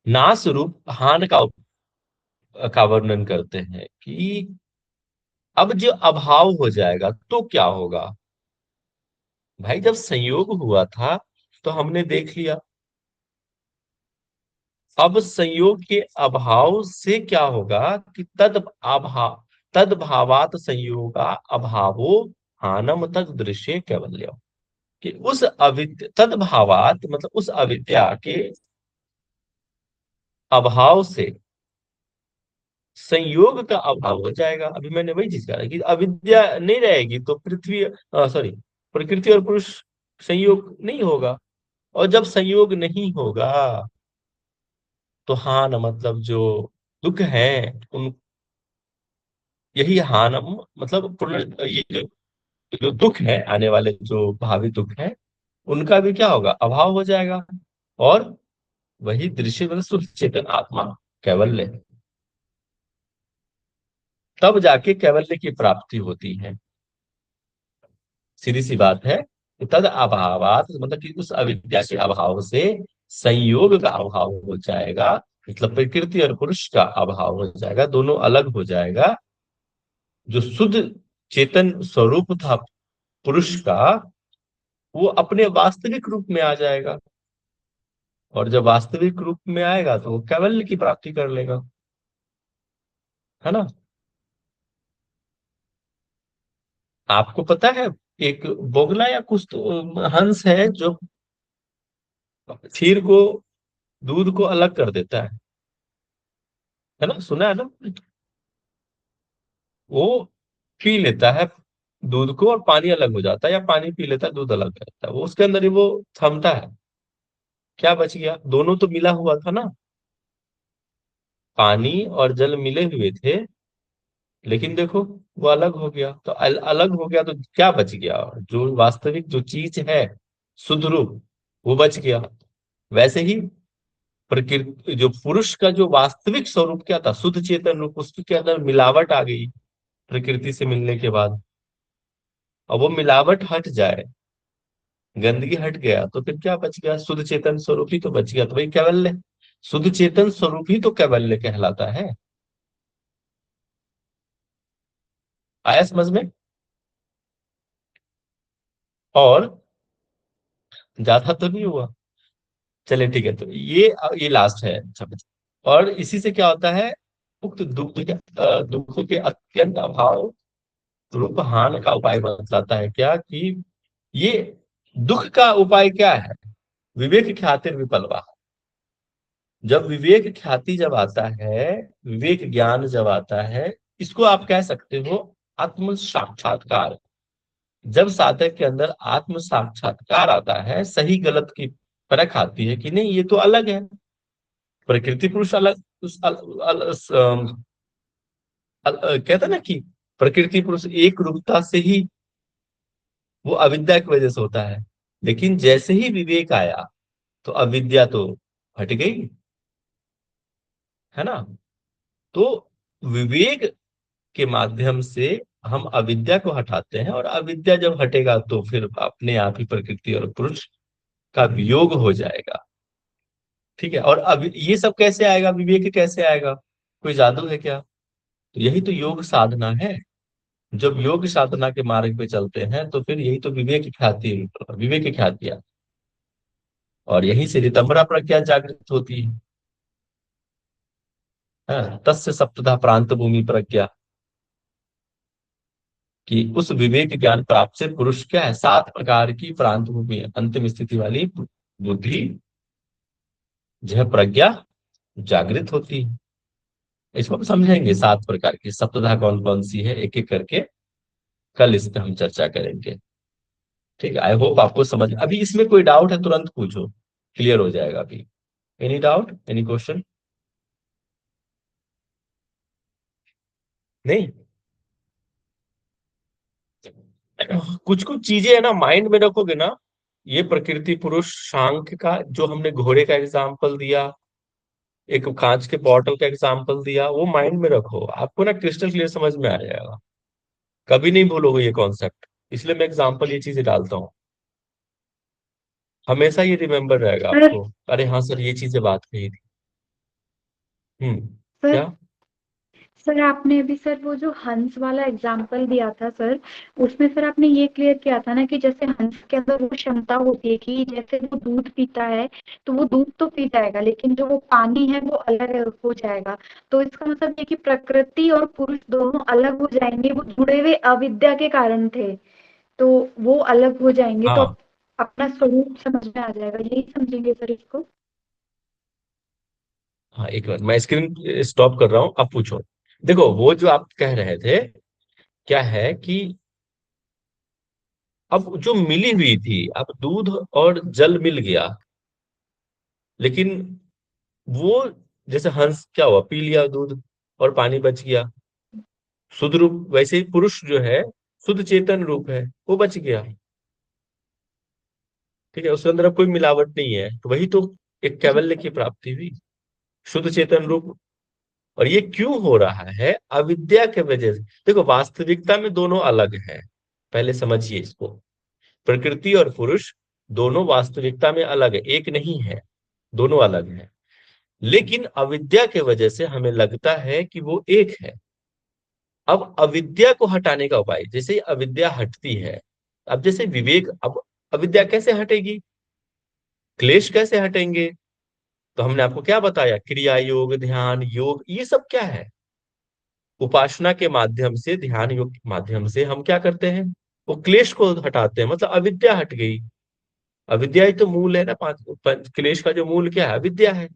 नाश रूप हान का वर्णन करते हैं कि अब जो अभाव हो जाएगा तो क्या होगा। भाई जब संयोग हुआ था तो हमने देख लिया। अब संयोग के अभाव से क्या होगा कि तद भावात संयोगा अभावो हानम तद दृश्य कैवल्य। कि उस अविद्या, तद भावात मतलब उस अविद्या के अभाव से संयोग का अभाव हो जाएगा। अभी मैंने वही चीज कहा कि अविद्या नहीं रहेगी तो पृथ्वी, सॉरी, प्रकृति और पुरुष संयोग नहीं होगा। और जब संयोग नहीं होगा तो हान मतलब जो दुख है, उन, यही हानम मतलब ये जो दुख है, आने वाले जो भावी दुख है, उनका भी क्या होगा? अभाव हो जाएगा। और वही दृश्य मतलब शुद्ध चेतन आत्मा कैवल्य, तब जाके कैवल्य की प्राप्ति होती है। सीधी सी बात है। तद अभावात मतलब कि उस अविद्या के अभाव से संयोग का अभाव हो जाएगा, मतलब प्रकृति और पुरुष का अभाव हो जाएगा, दोनों अलग हो जाएगा। जो शुद्ध चेतन स्वरूप था पुरुष का, वो अपने वास्तविक रूप में आ जाएगा, और जब वास्तविक रूप में आएगा तो वो कैवल्य की प्राप्ति कर लेगा, है ना। आपको पता है, एक बोगला या कुछ तो हंस है जो खीर को दूध को अलग कर देता है ना, सुना है ना। वो पी लेता है दूध को और पानी अलग हो जाता है, या पानी पी लेता है दूध अलग रहता है, वो उसके अंदर ही वो थमता है। क्या बच गया? दोनों तो मिला हुआ था ना, पानी और जल मिले हुए थे, लेकिन देखो वो अलग हो गया, तो अलग हो गया तो क्या बच गया? जो वास्तविक जो चीज है, शुद्ध रूप, वो बच गया। वैसे ही प्रकृति, जो पुरुष का जो वास्तविक स्वरूप क्या था, शुद्ध चेतन रूप, उसके अंदर मिलावट आ गई प्रकृति से मिलने के बाद। और वो मिलावट हट जाए, गंदगी हट गया, तो फिर क्या बच गया? शुद्ध चेतन स्वरूप ही तो बच गया, तो वही कैवल्य। शुद्ध चेतन स्वरूप ही तो कैवल्य कहलाता है। आया समझ में? और ज्यादा तो नहीं हुआ? चले ठीक है, तो ये लास्ट है। अच्छा और इसी से क्या होता है? उक्त दुख के अत्यंत अभाव रूपहान का उपाय बतलाता है क्या, कि ये दुख का उपाय क्या है? विवेक ख्यातिर विपलवा। जब विवेक ख्याति जब आता है, विवेक ज्ञान जब आता है, इसको आप कह सकते हो आत्म साक्षात्कार। जब साधक के अंदर आत्म साक्षात्कार आता है, सही गलत की परख आती है कि नहीं ये तो अलग है, प्रकृति पुरुष अलग, उस कहता ना कि प्रकृति पुरुष एक रूपता से ही वो अविद्या की वजह से होता है, लेकिन जैसे ही विवेक आया तो अविद्या तो हट गई, है ना। तो विवेक के माध्यम से हम अविद्या को हटाते हैं, और अविद्या जब हटेगा तो फिर अपने आप ही प्रकृति और पुरुष का वियोग हो जाएगा। ठीक है, और अब ये सब कैसे आएगा, विवेक कैसे आएगा? कोई जादू है क्या? तो यही तो योग साधना है। जब योग साधना के मार्ग पे चलते हैं तो फिर यही तो विवेक ख्याति और यहीं से ऋतंभरा प्रज्ञा जागृत होती है, तस्य सप्तधा प्रांत भूमि प्रज्ञा। कि उस विवेक ज्ञान प्राप्त से पुरुष क्या है, 7 प्रकार की प्रांत भूमि अंतिम स्थिति वाली बुद्धि जो है प्रज्ञा जागृत होती है। इसको हम समझेंगे 7 प्रकार की सप्तधा कौन कौन सी है, एक एक करके कल इस पे हम चर्चा करेंगे। ठीक है, आई होप आपको समझ, अभी इसमें कोई डाउट है तुरंत पूछो, क्लियर हो जाएगा अभी। Any doubt, any question? नहीं? कुछ कुछ चीजें है ना, माइंड में रखोगे ना, ये प्रकृति पुरुष सांख्य का जो हमने घोड़े का एग्जाम्पल दिया, एक कांच के बॉटल का एग्जाम्पल दिया, वो माइंड में रखो, आपको ना क्रिस्टल क्लियर समझ में आ जाएगा, कभी नहीं भूलोगे ये कॉन्सेप्ट। इसलिए मैं एग्जाम्पल ये चीजें डालता हूँ, हमेशा ये रिमेम्बर रहेगा सर आपको। अरे हाँ सर, ये चीजें बात कही थी। सर क्या? सर आपने अभी सर वो जो हंस वाला एग्जाम्पल दिया था सर, उसमें सर आपने ये क्लियर किया था ना कि जैसे हंस के अंदर वो क्षमता होती है कि जैसे वो दूध पीता है तो वो दूध तो पी जाएगा, लेकिन जो वो पानी है वो अलग हो जाएगा। तो इसका मतलब ये कि प्रकृति और पुरुष दोनों अलग हो जाएंगे, वो जुड़े हुए अविद्या के कारण थे, तो वो अलग हो जाएंगे, तो हाँ अपना स्वरूप समझ में आ जाएगा, यही समझेंगे सर इसको। हाँ, एक मिनट मैं स्क्रीन स्टॉप कर रहा हूँ, अब पूछो। देखो वो जो आप कह रहे थे, क्या है कि अब जो मिली हुई थी, अब दूध और जल मिल गया, लेकिन वो जैसे हंस क्या हुआ, पी लिया दूध और पानी बच गया, शुद्ध रूप। वैसे ही पुरुष जो है शुद्ध चेतन रूप है, वो बच गया। ठीक है, उसके अंदर अब कोई मिलावट नहीं है, तो वही तो एक जी कैवल्य की प्राप्ति हुई, शुद्ध चेतन रूप। और ये क्यों हो रहा है? अविद्या के वजह से। देखो वास्तविकता में दोनों अलग है, पहले समझिए इसको। प्रकृति और पुरुष दोनों वास्तविकता में अलग है, एक नहीं है, दोनों अलग है। लेकिन अविद्या के वजह से हमें लगता है कि वो एक है। अब अविद्या को हटाने का उपाय, जैसे ही अविद्या हटती है, अब जैसे विवेक, अब अविद्या कैसे हटेगी, क्लेश कैसे हटेंगे? तो हमने आपको क्या बताया, क्रिया योग, ध्यान योग, ये सब क्या है? उपासना के माध्यम से, ध्यान योग के माध्यम से हम क्या करते हैं, वो क्लेश को हटाते हैं, मतलब अविद्या हट गई। अविद्या ही तो मूल है ना, क्लेश का जो मूल क्या है, अविद्या है।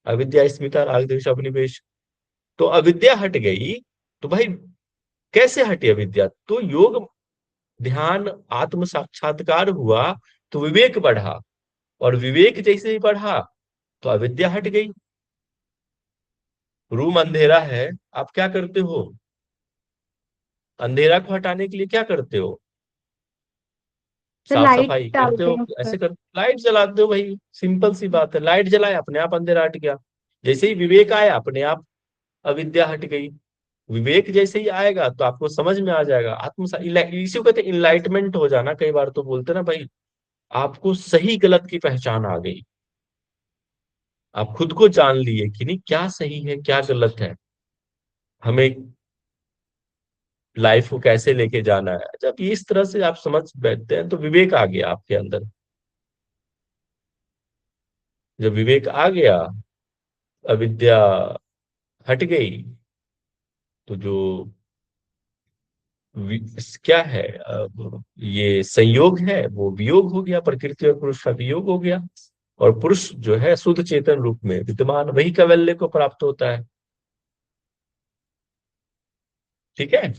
अविद्या स्मिता राग द्वेष अभिनिवेश, तो अविद्या हट गई। तो भाई कैसे हटी अविद्या? तो योग, ध्यान, आत्म साक्षात्कार हुआ तो विवेक बढ़ा, और विवेक जैसे ही बढ़ा तो अविद्या हट गई। रूम अंधेरा है, आप क्या करते हो, अंधेरा को हटाने के लिए क्या करते हो, तो साफ लाइट सफाई करते डालते हो, हैं ऐसे सर। कर, लाइट जलाते हो भाई, सिंपल सी बात है, लाइट जलाए अपने आप अंधेरा हट गया। जैसे ही विवेक आया अपने आप अविद्या हट गई। विवेक जैसे ही आएगा तो आपको समझ में आ जाएगा, इसी को कहते हैं इनलाइटमेंट हो जाना। कई बार तो बोलते हैं ना भाई, आपको सही गलत की पहचान आ गई, आप खुद को जान लिए कि नहीं क्या सही है क्या गलत है, हमें लाइफ को कैसे लेके जाना है। जब ये इस तरह से आप समझ बैठते हैं तो विवेक आ गया आपके अंदर। जब विवेक आ गया, अविद्या हट गई, तो जो क्या है, ये संयोग है वो वियोग हो गया, प्रकृति और पुरुष का वियोग हो गया। और पुरुष जो है शुद्ध चेतन रूप में विद्यमान, वही कैवल्य को प्राप्त होता है। ठीक है,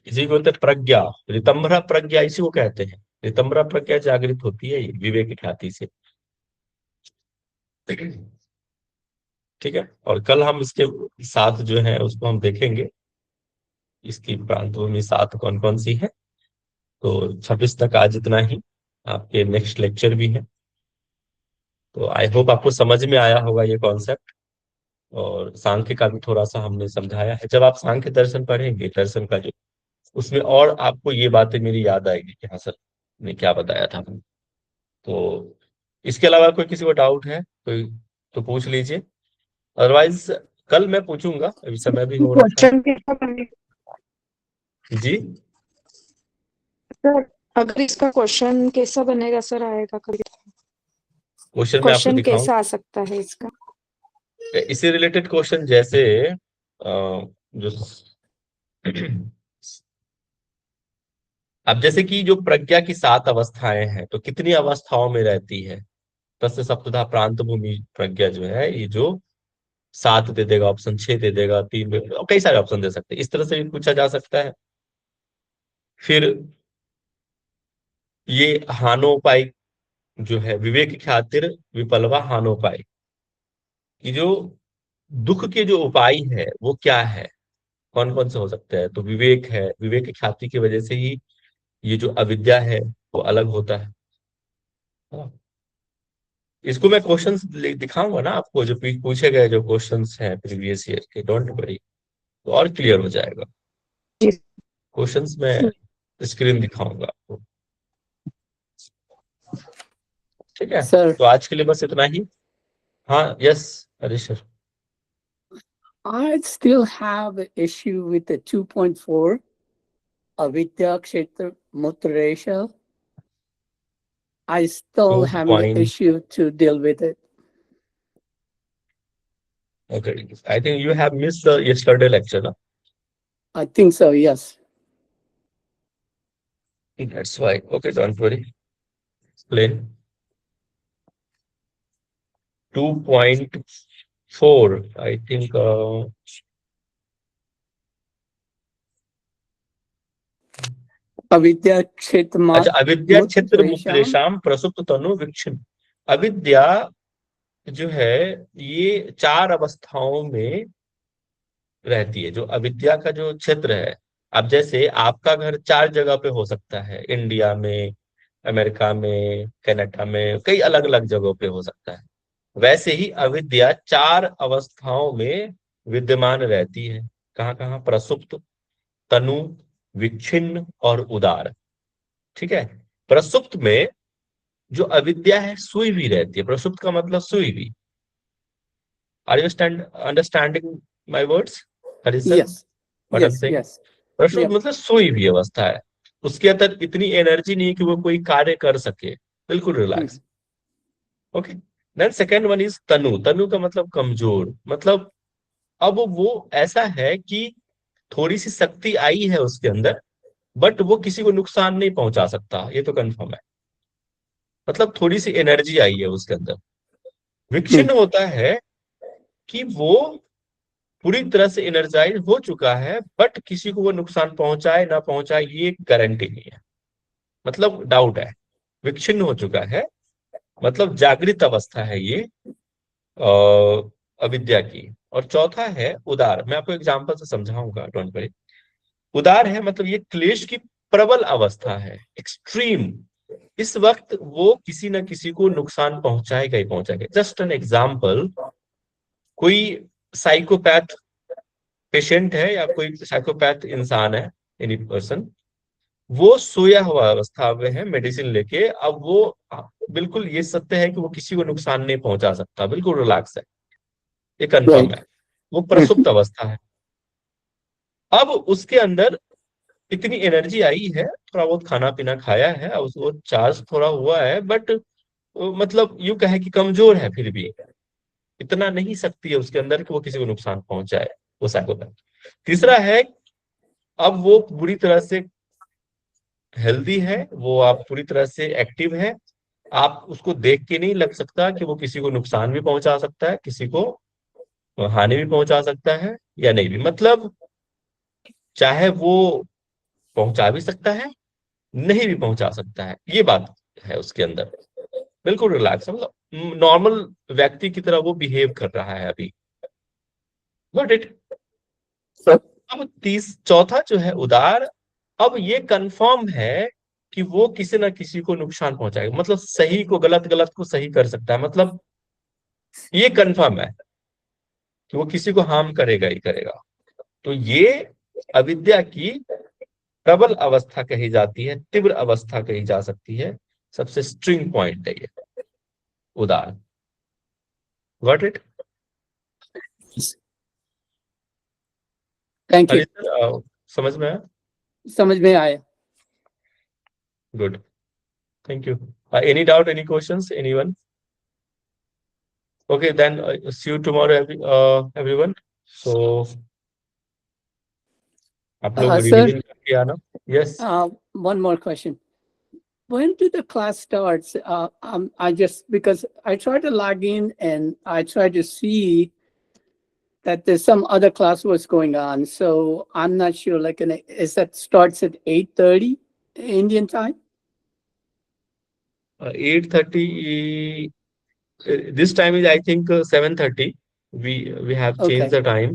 इसी को कहते हैं प्रज्ञा, ऋतंभरा प्रज्ञा इसी को कहते हैं। ऋतंभरा प्रज्ञा जागृत होती है ये विवेक ख्याति से। ठीक है, और कल हम इसके साथ जो है उसको हम देखेंगे, इसकी प्रांतभूमि सात कौन कौन सी है। तो 26 तक आज इतना ही, आपके नेक्स्ट लेक्चर भी है। तो आई होप आपको समझ में आया होगा ये कॉन्सेप्ट। और सांख्य का भी थोड़ा सा हमने समझाया है। जब आप सांख्य दर्शन पढ़ेंगे, दर्शन का जो, उसमें और आपको ये बातें मेरी याद आएगी कि हाँ सर ने क्या बताया था। तो इसके अलावा कोई किसी को डाउट है कोई, तो पूछ लीजिए, अदरवाइज कल मैं पूछूंगा, अभी समय भी हो रखा क्वेश्चन कैसा बनेगा है जी। सर? अगर इसका क्वेश्चन कैसा बनेगा सर, आएगा कभी? क्वेश्चन मैं आपको क्वेश्चन दिखाऊं, कैसा आ सकता है इसका? इससे रिलेटेड क्वेश्चन जैसे जो अब जैसे कि जो प्रज्ञा की सात अवस्थाएं हैं, तो कितनी अवस्थाओं में रहती है? तस्य सप्तधा प्रांत भूमि प्रज्ञा जो है, ये जो सात दे देगा ऑप्शन, छह दे देगा, तीन दे देगा, कई सारे ऑप्शन दे सकते हैं, इस तरह से भी पूछा जा सकता है। फिर ये हानोपाई जो है, विवेक ख्यातिर विपलवा हानोपाई, कि जो दुख के जो उपाय है वो क्या है, कौन कौन से हो सकते हैं? तो विवेक है, विवेक ख्याति की वजह से ही ये जो अविद्या है वो अलग होता है। हाँ। इसको मैं क्वेश्चंस दिखाऊंगा ना आपको, जो पूछे गए जो क्वेश्चंस हैं प्रीवियस ईयर के, डोंट वरी, तो और क्लियर हो जाएगा। जी क्वेश्चंस में स्क्रीन दिखाऊंगा आपको। ठीक है, Sir, तो आज के लिए बस इतना ही। हाँ, yes, Harish sir. I still have an issue with the 2.4 Avidya Kshetra Mutra ratio. I still have an 2 issue to deal with it. Okay, I think you have missed the yesterday lecture, no? I think so, yes. That's why. Okay, don't worry. Explain. 2.4, I think. Avidya Kshetra अच्छा, अविद्या क्षेत्र Mutra मुक्लेशाम प्रसुप्त तनु विक्षिण। अविद्या जो है ये चार अवस्थाओं में रहती है, जो अविद्या का जो क्षेत्र है। अब जैसे आपका घर चार जगह पे हो सकता है, इंडिया में, अमेरिका में, कनाडा में, कई अलग अलग जगहों पे हो सकता है। वैसे ही अविद्या चार अवस्थाओं में विद्यमान रहती है। कहाँ कहाँ? प्रसुप्त, तनु, विच्छिन्न और उदार। ठीक है। प्रसुप्त में जो अविद्या है सुई हुई रहती है। प्रसुप्त का मतलब सुई हुई। Are you understanding my words? Hari sir, Yes. What I am Yes. Saying? Yes. प्रसुप्त Yep. मतलब सोई हुई अवस्था है। उसके अंदर इतनी एनर्जी नहीं है कि वो कोई कार्य कर सके, बिल्कुल Hmm. Relax. Okay. Then second one is तनु। तनु का मतलब कमजोर, मतलब अब वो ऐसा है कि थोड़ी सी शक्ति आई है उसके अंदर, बट वो किसी को नुकसान नहीं पहुंचा सकता, ये तो कंफर्म है। मतलब थोड़ी सी एनर्जी आई है उसके अंदर। Hmm. विक्षिन्न होता है कि वो पूरी तरह से एनर्जाइज हो चुका है, बट किसी को वो नुकसान पहुंचाए ना पहुंचाए ये गारंटी नहीं है, मतलब डाउट है। विक्षिन्न हो चुका है मतलब जागृत अवस्था है ये अविद्या की। और चौथा है उदार। मैं आपको एग्जांपल से समझाऊंगा, डोंट वरी। उदार है मतलब ये क्लेश की प्रबल अवस्था है, एक्सट्रीम। इस वक्त वो किसी न किसी को नुकसान पहुंचाएगा ही पहुंचाएगा। जस्ट एन एग्जाम्पल, कोई साइकोपैथ पेशेंट है या कोई साइकोपैथ इंसान है, एनी पर्सन, वो सोया हुआ अवस्था में है मेडिसिन लेके। अब वो बिल्कुल ये सत्य है कि वो किसी को नुकसान नहीं पहुंचा सकता, बिल्कुल रिलैक्स है, ये कंफर्म Right. है। वो Mhm. प्रसुप्त अवस्था है। अब उसके अंदर इतनी एनर्जी आई है, थोड़ा बहुत खाना पीना खाया है, अब वो चार्ज थोड़ा हुआ है, बट मतलब यूं कहे कि कमजोर है, फिर भी इतना नहीं सकती है उसके अंदर कि वो किसी को नुकसान पहुंचाए, वो साइकोपैथ। तीसरा है, अब वो पूरी तरह से हेल्दी है, वो आप पूरी तरह से एक्टिव है। आप उसको देख के नहीं लग सकता कि वो किसी को नुकसान भी पहुंचा सकता है, किसी को हानि भी पहुंचा सकता है या नहीं भी, मतलब चाहे वो पहुंचा भी सकता है, नहीं भी पहुंचा सकता है, ये बात है उसके अंदर। बिल्कुल रिलैक्स, मतलब नॉर्मल व्यक्ति की तरह वो बिहेव कर रहा है अभी। Got it? अब चौथा जो है उदार, अब ये कंफर्म है कि वो किसी ना किसी को नुकसान पहुंचाएगा, मतलब सही को गलत, गलत को सही कर सकता है, मतलब ये कंफर्म है कि वो किसी को हार्म करेगा ही करेगा। तो ये अविद्या की प्रबल अवस्था कही जाती है, तीव्र अवस्था कही जा सकती है। सबसे स्ट्रिंग पॉइंट है ये उदार। Got it? Thank Hari you. Sir, समझ में आया? समझ में आया. Good, thank you. Any doubt, any questions, anyone? Okay, then see you tomorrow, everyone. So आप लोग Sir, रिवीजन करके आना। Yes. one more question. When do the class starts? I just, because I tried to log in and I tried to see that there's some other class was going on. So I'm not sure, like, is that starts at 8:30 Indian time? 8:30. This time is, I think, 7:30. We have changed Okay. the time.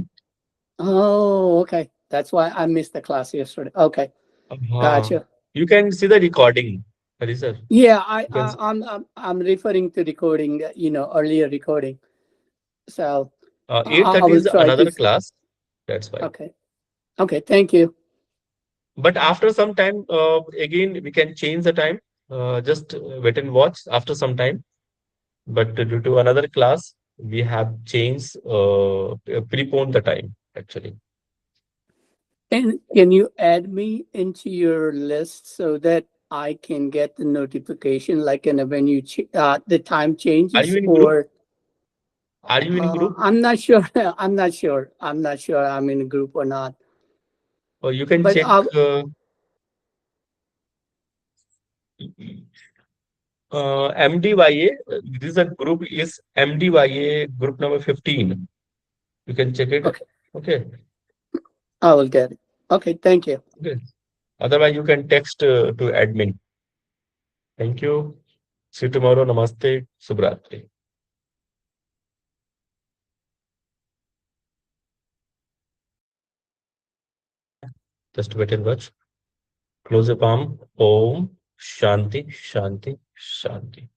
Oh, okay. That's why I missed the class yesterday. Okay. Gotcha. You can see the recording, Hari sir. Yeah, You can see, I'm referring to recording, earlier recording. So I 8:30 will is try another to. class. That's why. Okay. Okay. Thank you. But after some time, again we can change the time. Just wait and watch after some time. But due to another class, we have changed, preponed the time actually. And can you add me into your list so that I can get the notification, like, when you the time Are changes, you in group? or Are you in group? I'm not sure. I'm not sure. I'm not sure I'm in a group or not. Or you can But check. MDYA. This is a group is MDYA group number 15. You can check it. Okay. Okay. I will get it. Okay. Thank you. Okay. Otherwise, you can text to admin. Thank you. See you tomorrow. Namaste. Subhratri. Just wait and watch. Close the palm. Om Shanti Shanti Shanti.